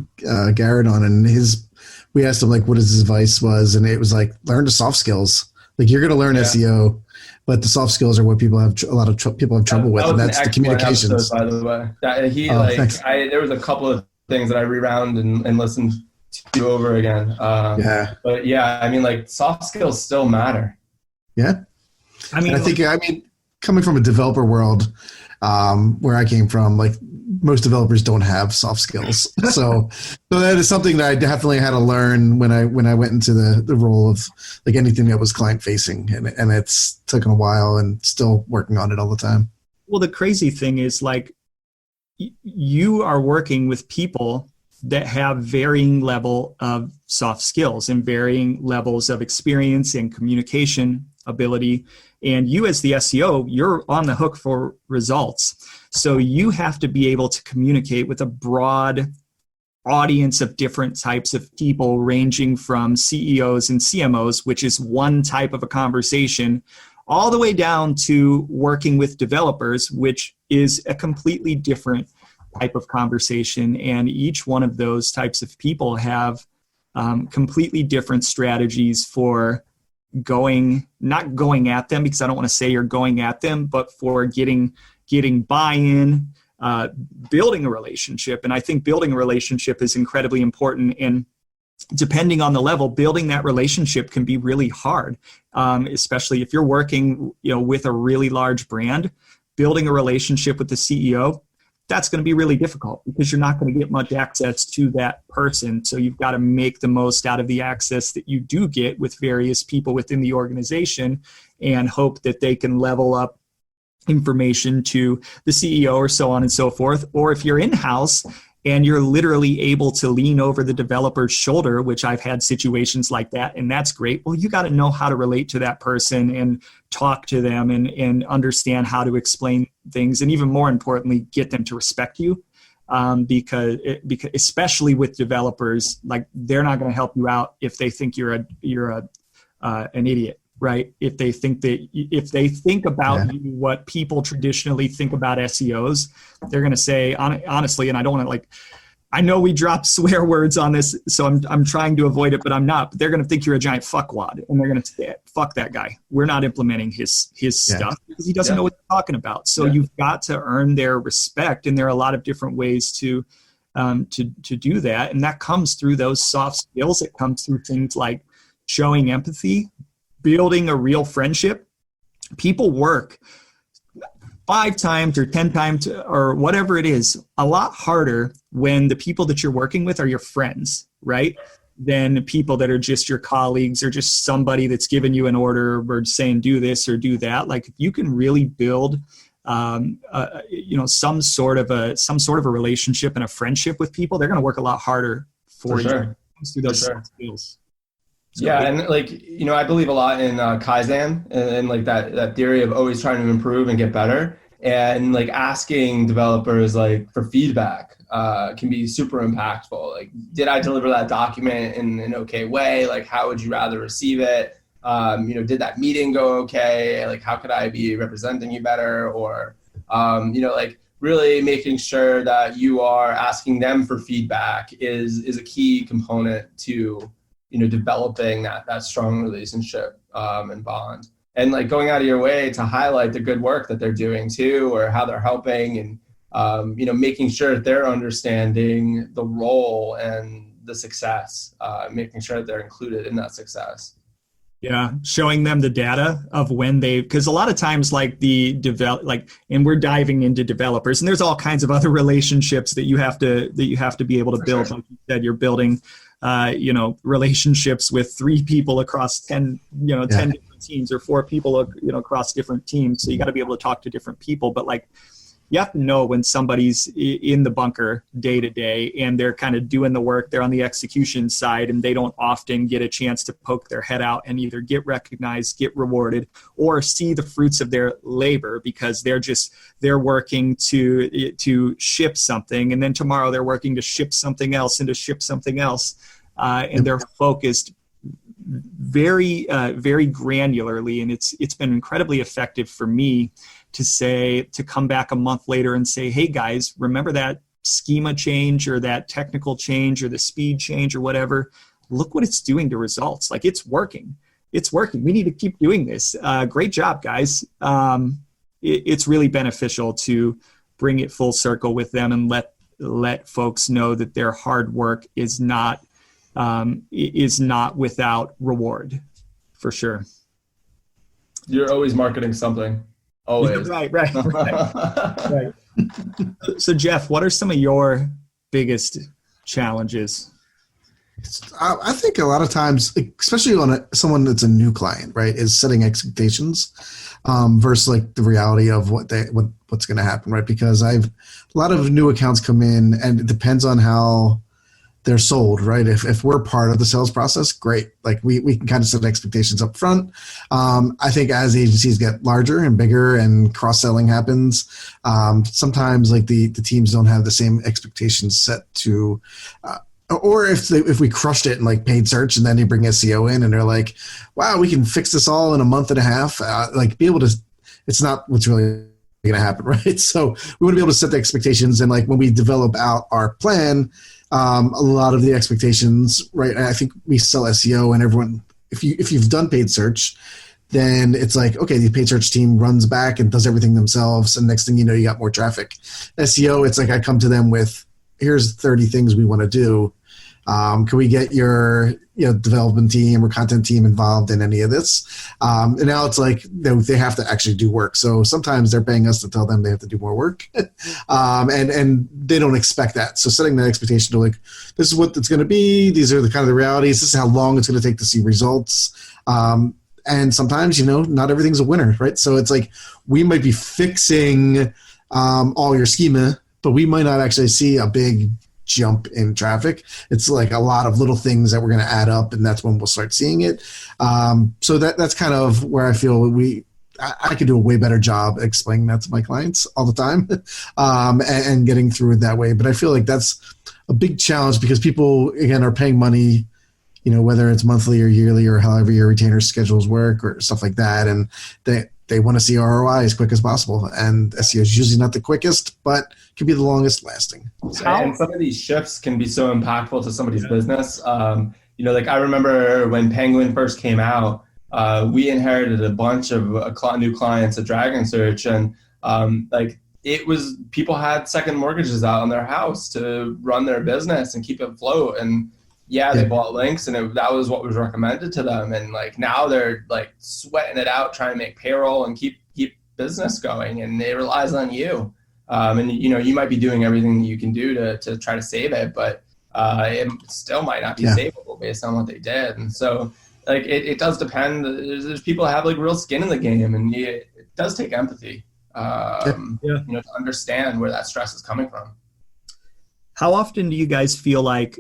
Garrett on, and we asked him like what his advice was, and it was like, learn the soft skills. Like you're going to learn SEO, but the soft skills are what people have people have trouble with, and that's the communications. Episode, by the way, there was a couple of things that I rewound and listened to over again. But yeah, I mean, like soft skills still matter. Yeah, I mean, coming from a developer world, where I came from, like most developers don't have soft skills. So that is something that I definitely had to learn when I went into the role of like anything that was client facing, and it's taken a while and still working on it all the time. Well, the crazy thing is like you are working with people that have varying level of soft skills and varying levels of experience and communication ability. And you as the SEO, you're on the hook for results. So you have to be able to communicate with a broad audience of different types of people, ranging from CEOs and CMOs, which is one type of a conversation, all the way down to working with developers, which is a completely different type of conversation. And each one of those types of people have completely different strategies for not going at them, because I don't want to say you're going at them, but for getting buy-in, building a relationship. And I think building a relationship is incredibly important. And depending on the level, building that relationship can be really hard, especially if you're working, with a really large brand. Building a relationship with the CEO, that's going to be really difficult because you're not going to get much access to that person. So you've got to make the most out of the access that you do get with various people within the organization and hope that they can level up information to the CEO or so on and so forth. Or if you're in-house and you're literally able to lean over the developer's shoulder, which I've had situations like that, and that's great. Well, you got to know how to relate to that person and talk to them and understand how to explain things, and even more importantly, get them to respect you, because especially with developers, like they're not going to help you out if they think you're an idiot, right? If they think about you what people traditionally think about SEOs, they're going to say, honestly, and I don't want to I know we drop swear words on this, so I'm trying to avoid it, but I'm not. But they're going to think you're a giant fuckwad, and they're going to say, "Fuck that guy. We're not implementing his stuff because he doesn't know what he's talking about." So you've got to earn their respect, and there are a lot of different ways to do that, and that comes through those soft skills. It comes through things like showing empathy, building a real friendship. People work 5 times or 10 times or whatever it is, a lot harder when the people that you're working with are your friends, right? Than people that are just your colleagues or just somebody that's giving you an order or saying do this or do that. Like if you can really build, some sort of a relationship and a friendship with people, they're going to work a lot harder for you through those skills. So, yeah, and I believe a lot in Kaizen and like that theory of always trying to improve and get better, and like asking developers like for feedback can be super impactful. Like, did I deliver that document in an okay way? Like, how would you rather receive it? Did that meeting go okay? Like, how could I be representing you better? Or, like really making sure that you are asking them for feedback is a key component to developing that strong relationship and bond, and like going out of your way to highlight the good work that they're doing too, or how they're helping, and making sure that they're understanding the role and the success, making sure that they're included in that success. Yeah, showing them the data of when because a lot of times and we're diving into developers, and there's all kinds of other relationships that you have to be able to build. Sure. Like you said, you're building relationships with 3 people across 10 different teams, or 4 people, across different teams. So you got to be able to talk to different people, but like you have to know when somebody's in the bunker day to day and they're kind of doing the work, they're on the execution side, and they don't often get a chance to poke their head out and either get recognized, get rewarded, or see the fruits of their labor, because they're working to ship something, and then tomorrow they're working to ship something else and to ship something else. And they're focused very, very granularly. And it's been incredibly effective for me to come back a month later and say, hey guys, remember that schema change or that technical change or the speed change or whatever? Look what it's doing to results. Like it's working. We need to keep doing this. Great job, guys. It's really beneficial to bring it full circle with them and let folks know that their hard work is not without reward, for sure. You're always marketing something. Always. Right. Right. So Jeff, what are some of your biggest challenges? I think a lot of times, especially on someone that's a new client, right, is setting expectations versus like the reality of what's going to happen, right? Because a lot of new accounts come in, and it depends on how they're sold, right? If we're part of the sales process, great. Like we can kind of set expectations up front. I think as agencies get larger and bigger and cross-selling happens, sometimes like the teams don't have the same expectations set to, or if we crushed it in like paid search and then you bring SEO in and they're like, wow, we can fix this all in a month and a half. It's not what's really going to happen, right? So we want to be able to set the expectations, and like when we develop out our plan, a lot of the expectations, right? I think we sell SEO, and everyone, if you've done paid search, then it's like, okay, the paid search team runs back and does everything themselves, and next thing you know, you got more traffic. SEO, it's like I come to them with, here's 30 things we want to do. Can we get your development team or content team involved in any of this? And now it's like they have to actually do work. So sometimes they're paying us to tell them they have to do more work, and they don't expect that. So setting that expectation to like, this is what it's going to be. These are the kind of the realities. This is how long it's going to take to see results. And sometimes, not everything's a winner, right? So it's like we might be fixing all your schema, but we might not actually see a big jump in traffic. It's like a lot of little things that we're going to add up, and that's when we'll start seeing it. So that's kind of where I feel I could do a way better job explaining that to my clients all the time, and getting through it that way. But I feel like that's a big challenge because people, again, are paying money, whether it's monthly or yearly or however your retainer schedules work or stuff like that. And they want to see ROI as quick as possible. And SEO is usually not the quickest, but can be the longest lasting. And some of these shifts can be so impactful to somebody's business. Like I remember when Penguin first came out, we inherited a bunch of new clients at Dragon Search, and it was people had second mortgages out on their house to run their business and keep it afloat. And they bought links, and that was what was recommended to them. And like now they're like sweating it out, trying to make payroll and keep business going, and it relies on you. And you might be doing everything you can do to try to save it, but it still might not be savable based on what they did. And so like it does depend. There's people who have like real skin in the game, and it does take empathy, to understand where that stress is coming from. How often do you guys feel like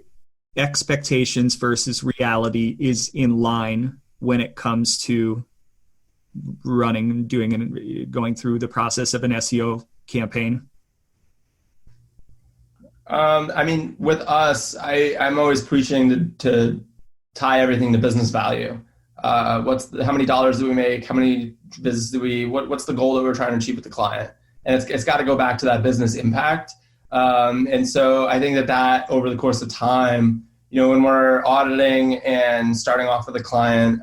expectations versus reality is in line when it comes to running and doing and going through the process of an SEO campaign? I mean, with us, I'm always preaching to tie everything to business value. How many dollars do we make? How many visits do we, what's the goal that we're trying to achieve with the client? And it's got to go back to that business impact. And so I think that over the course of time, when we're auditing and starting off with a client,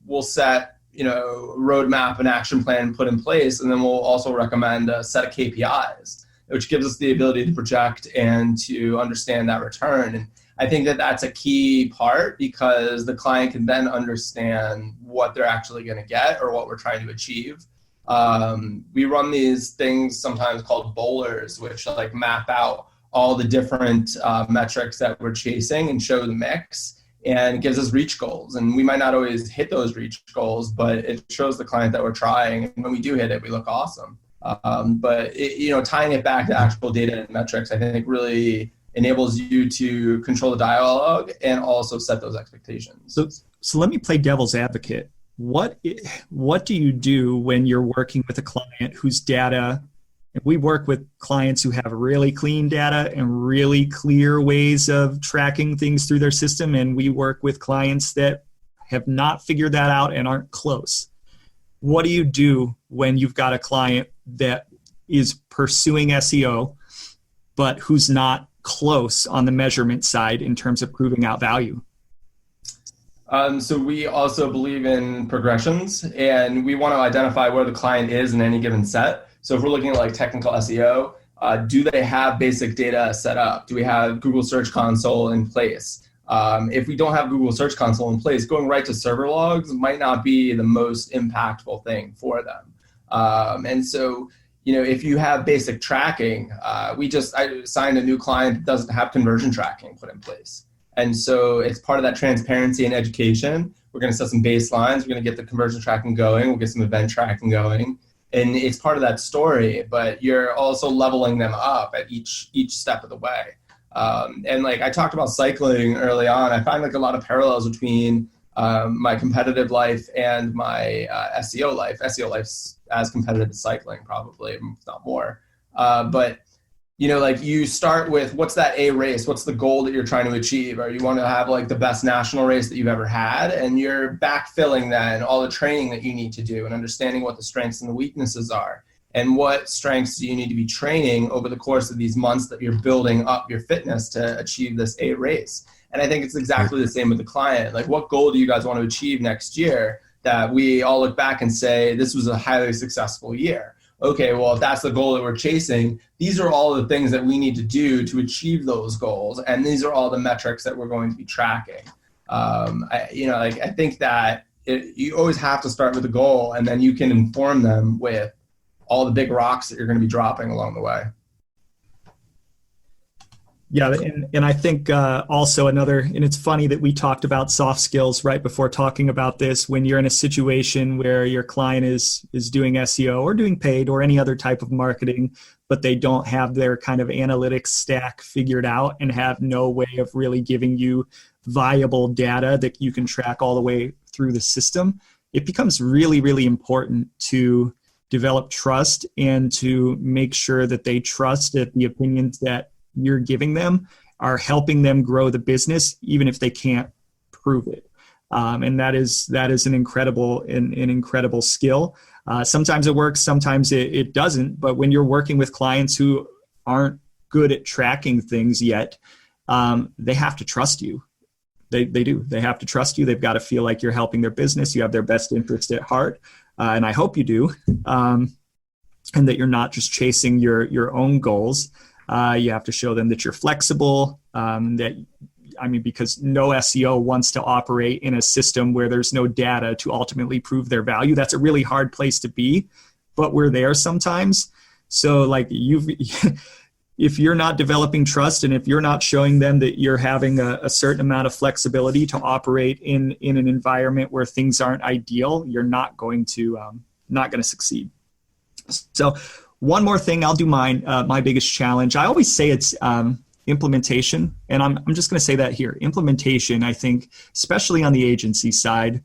we'll set, roadmap and action plan put in place. And then we'll also recommend a set of KPIs, which gives us the ability to project and to understand that return. And I think that's a key part, because the client can then understand what they're actually going to get or what we're trying to achieve. We run these things sometimes called bowlers, which like map out all the different metrics that we're chasing and show the mix, and gives us reach goals. And we might not always hit those reach goals, but it shows the client that we're trying. And when we do hit it, we look awesome. But tying it back to actual data and metrics, I think really enables you to control the dialogue and also set those expectations. So let me play devil's advocate. What do you do when you're working with a client whose data, and we work with clients who have really clean data and really clear ways of tracking things through their system, and we work with clients that have not figured that out and aren't close. What do you do when you've got a client that is pursuing SEO, but who's not close on the measurement side in terms of proving out value? So we also believe in progressions, and we want to identify where the client is in any given set. So if we're looking at like technical SEO, do they have basic data set up? Do we have Google Search Console in place? If we don't have Google Search Console in place, going right to server logs might not be the most impactful thing for them. And so, if you have basic tracking, I signed a new client that doesn't have conversion tracking put in place. And so it's part of that transparency and education. We're going to set some baselines. We're going to get the conversion tracking going. We'll get some event tracking going. And it's part of that story, but you're also leveling them up at each step of the way. And like I talked about cycling early on, I find like a lot of parallels between my competitive life and my SEO life. SEO life's as competitive as cycling, probably, if not more. But like you start with what's that A race? What's the goal that you're trying to achieve? Or you want to have like the best national race that you've ever had, and you're backfilling that and all the training that you need to do and understanding what the strengths and the weaknesses are. And what strengths do you need to be training over the course of these months that you're building up your fitness to achieve this A race? And I think it's exactly the same with the client. Like, what goal do you guys want to achieve next year that we all look back and say, this was a highly successful year? Okay, well, if that's the goal that we're chasing, these are all the things that we need to do to achieve those goals. And these are all the metrics that we're going to be tracking. I think that you always have to start with a goal, and then you can inform them with all the big rocks that you're going to be dropping along the way. Yeah, and I think also and it's funny that we talked about soft skills right before talking about this. When you're in a situation where your client is doing SEO or doing paid or any other type of marketing, but they don't have their kind of analytics stack figured out and have no way of really giving you viable data that you can track all the way through the system, it becomes really, really important to develop trust and to make sure that they trust that the opinions that you're giving them are helping them grow the business, even if they can't prove it. And that is an incredible skill. Sometimes it works, sometimes it doesn't. But when you're working with clients who aren't good at tracking things yet, they have to trust you. They do. They have to trust you. They've got to feel like you're helping their business. You have their best interest at heart. And I hope you do. And that you're not just chasing your own goals. You have to show them that you're flexible, that I mean, because no SEO wants to operate in a system where there's no data to ultimately prove their value. That's a really hard place to be, but we're there sometimes. So like if you're not developing trust and if you're not showing them that you're having a certain amount of flexibility to operate in an environment where things aren't ideal, you're not going to succeed. So one more thing, I'll do mine. My biggest challenge, I always say it's implementation, and I'm just going to say that here. Implementation, I think, especially on the agency side,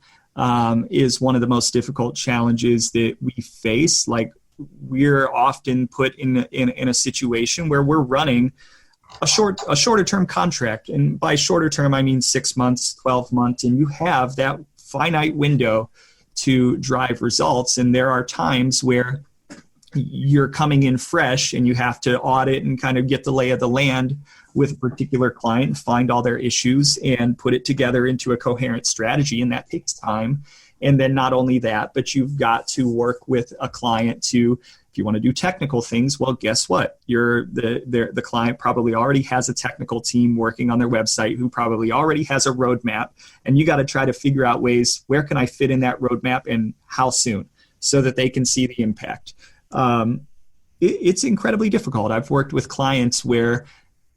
is one of the most difficult challenges that we face. Like, we're often put in a situation where we're running a shorter term contract. And by shorter term, I mean 6 months, 12 months, and you have that finite window to drive results. And there are times where you're coming in fresh and you have to audit and kind of get the lay of the land with a particular client, find all their issues and put it together into a coherent strategy. And that takes time. And then not only that, but you've got to work with a client to, if you want to do technical things, well, guess what? The client probably already has a technical team working on their website who probably already has a roadmap. And you got to try to figure out ways, where can I fit in that roadmap and how soon, so that they can see the impact. It's incredibly difficult. I've worked with clients where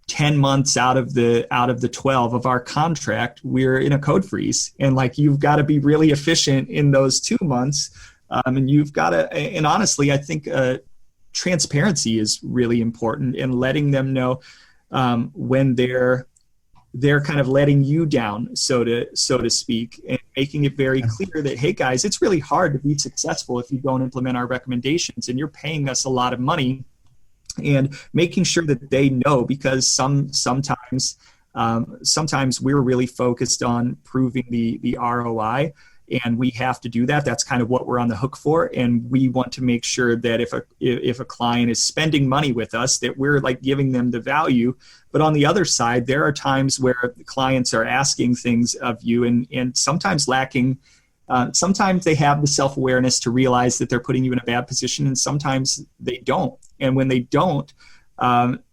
10 months out of the 12 of our contract, we're in a code freeze. And like, you've got to be really efficient in those 2 months. And you've got to, and honestly, I think transparency is really important, and letting them know when they're kind of letting you down, so to speak, and making it very clear that, hey guys, it's really hard to be successful if you don't implement our recommendations, and you're paying us a lot of money. And making sure that they know, because sometimes we're really focused on proving the ROI, and we have to do that. That's kind of what we're on the hook for. And we want to make sure that if a client is spending money with us, that we're like giving them the value. But on the other side, there are times where the clients are asking things of you and sometimes lacking. Sometimes they have the self-awareness to realize that they're putting you in a bad position, and sometimes they don't. And when they don't,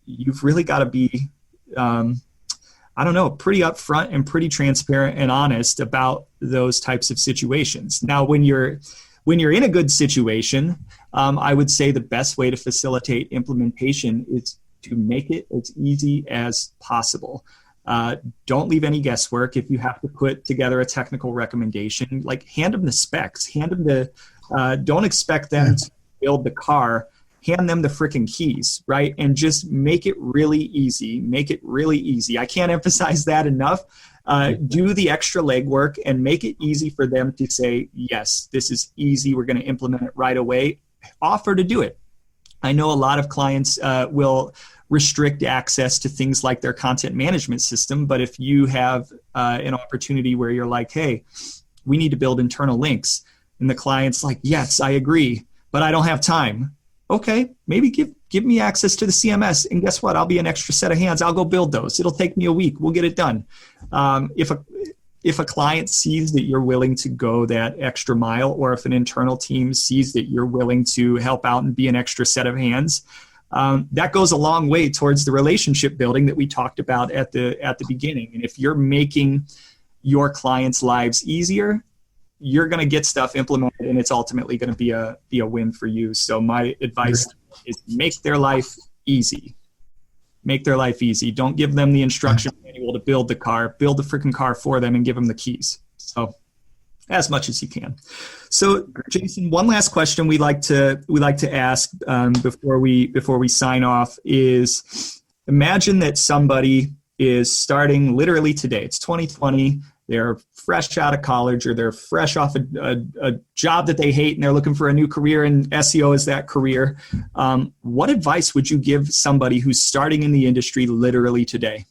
you've really got to be, pretty upfront and pretty transparent and honest about those types of situations. Now, when you're in a good situation, I would say the best way to facilitate implementation is to make it as easy as possible. Don't leave any guesswork. If you have to put together a technical recommendation, like, hand them the specs, don't expect them to build the car, hand them the freaking keys, right? And just make it really easy. I can't emphasize that enough. Do the extra legwork and make it easy for them to say, yes, this is easy. We're going to implement it right away. Offer to do it. I know a lot of clients will restrict access to things like their content management system. But if you have an opportunity where you're like, hey, we need to build internal links, and the client's like, yes, I agree, but I don't have time. Okay, maybe give me access to the CMS, and guess what? I'll be an extra set of hands. I'll go build those. It'll take me a week. We'll get it done. If a client sees that you're willing to go that extra mile, or if an internal team sees that you're willing to help out and be an extra set of hands, that goes a long way towards the relationship building that we talked about at the beginning. And if you're making your clients' lives easier, you're going to get stuff implemented, and it's ultimately going to be a win for you. So my advice is make their life easy. Make their life easy. Don't give them the instruction manual to build the car. Build the freaking car for them and give them the keys. So as much as you can. So Jason, one last question we like to ask before we sign off is, imagine that somebody is starting literally today. It's 2020. They're fresh out of college, or they're fresh off a job that they hate, and they're looking for a new career, and SEO is that career. What advice would you give somebody who's starting in the industry literally today?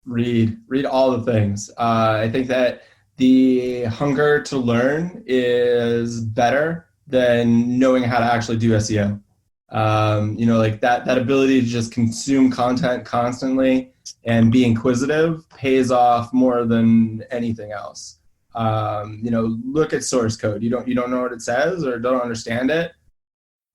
Read all the things. I think that the hunger to learn is better than knowing how to actually do SEO. Like that ability to just consume content constantly and be inquisitive pays off more than anything else. Look at source code. You don't know what it says or don't understand it,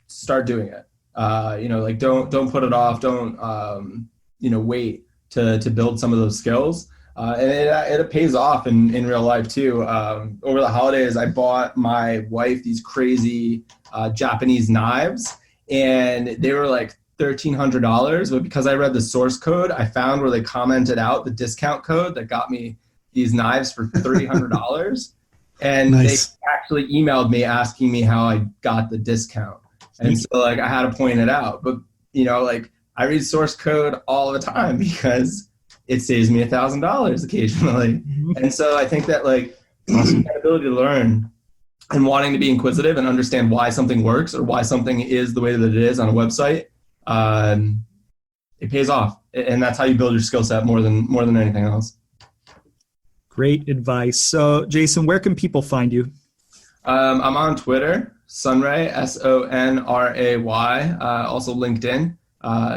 start doing it. Don't put it off. Don't wait to build some of those skills. And it pays off in real life too. Over the holidays, I bought my wife these crazy Japanese knives, and they were like $1,300. But because I read the source code, I found where they commented out the discount code that got me these knives for $300. And Nice. they actually emailed me asking me how I got the discount. And so like I had to point it out. But like I read source code all the time because it saves me $1,000 occasionally. And so I think that like the ability to learn and wanting to be inquisitive and understand why something works or why something is the way that it is on a website, it pays off. And that's how you build your skill set more than anything else. Great advice. So Jason, where can people find you? I'm on Twitter, Sunray, Sonray, also LinkedIn.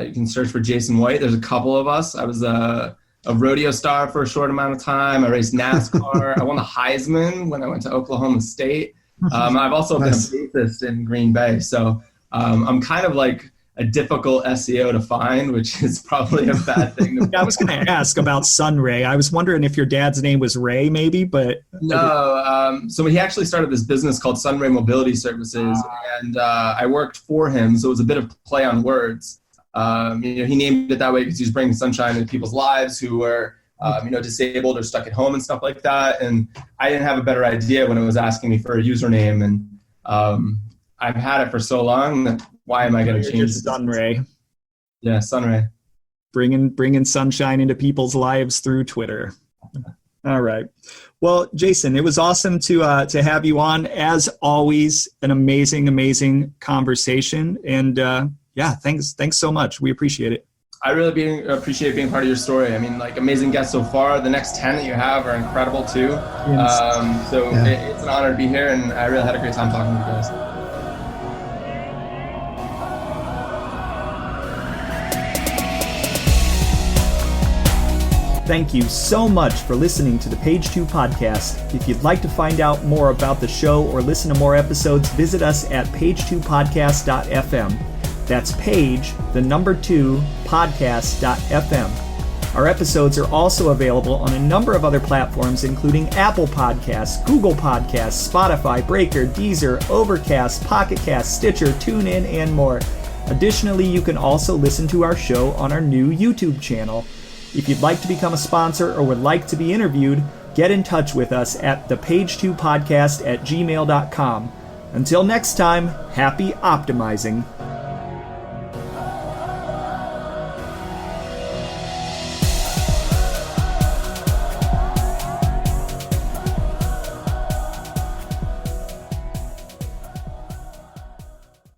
You can search for Jason White. There's a couple of us. I was a rodeo star for a short amount of time. I raced NASCAR. I won the Heisman when I went to Oklahoma State. I've also been a bassist in Green Bay. So I'm kind of like a difficult SEO to find, which is probably a bad thing. I was going to ask about Sunray. I was wondering if your dad's name was Ray maybe, but... No. So he actually started this business called Sunray Mobility Services, and I worked for him. So it was a bit of play on words. He named it that way because he was bringing sunshine into people's lives who were, disabled or stuck at home and stuff like that. And I didn't have a better idea when it was asking me for a username. And I've had it for so long that why am I going to change it? Sunray. Yeah, Sunray. Bringing sunshine into people's lives through Twitter. All right. Well, Jason, it was awesome to have you on. As always, an amazing conversation. And thanks so much. We appreciate it. I really appreciate being part of your story. I mean, like amazing guests so far. The next 10 that you have are incredible too. Yes. It's an honor to be here, and I really had a great time talking to you guys. Thank you so much for listening to the Page 2 podcast. If you'd like to find out more about the show or listen to more episodes, visit us at page2podcast.fm. That's page, 2, podcast.fm. Our episodes are also available on a number of other platforms, including Apple Podcasts, Google Podcasts, Spotify, Breaker, Deezer, Overcast, Pocket Cast, Stitcher, TuneIn, and more. Additionally, you can also listen to our show on our new YouTube channel. If you'd like to become a sponsor or would like to be interviewed, get in touch with us at thepage2podcast@gmail.com. Until next time, happy optimizing.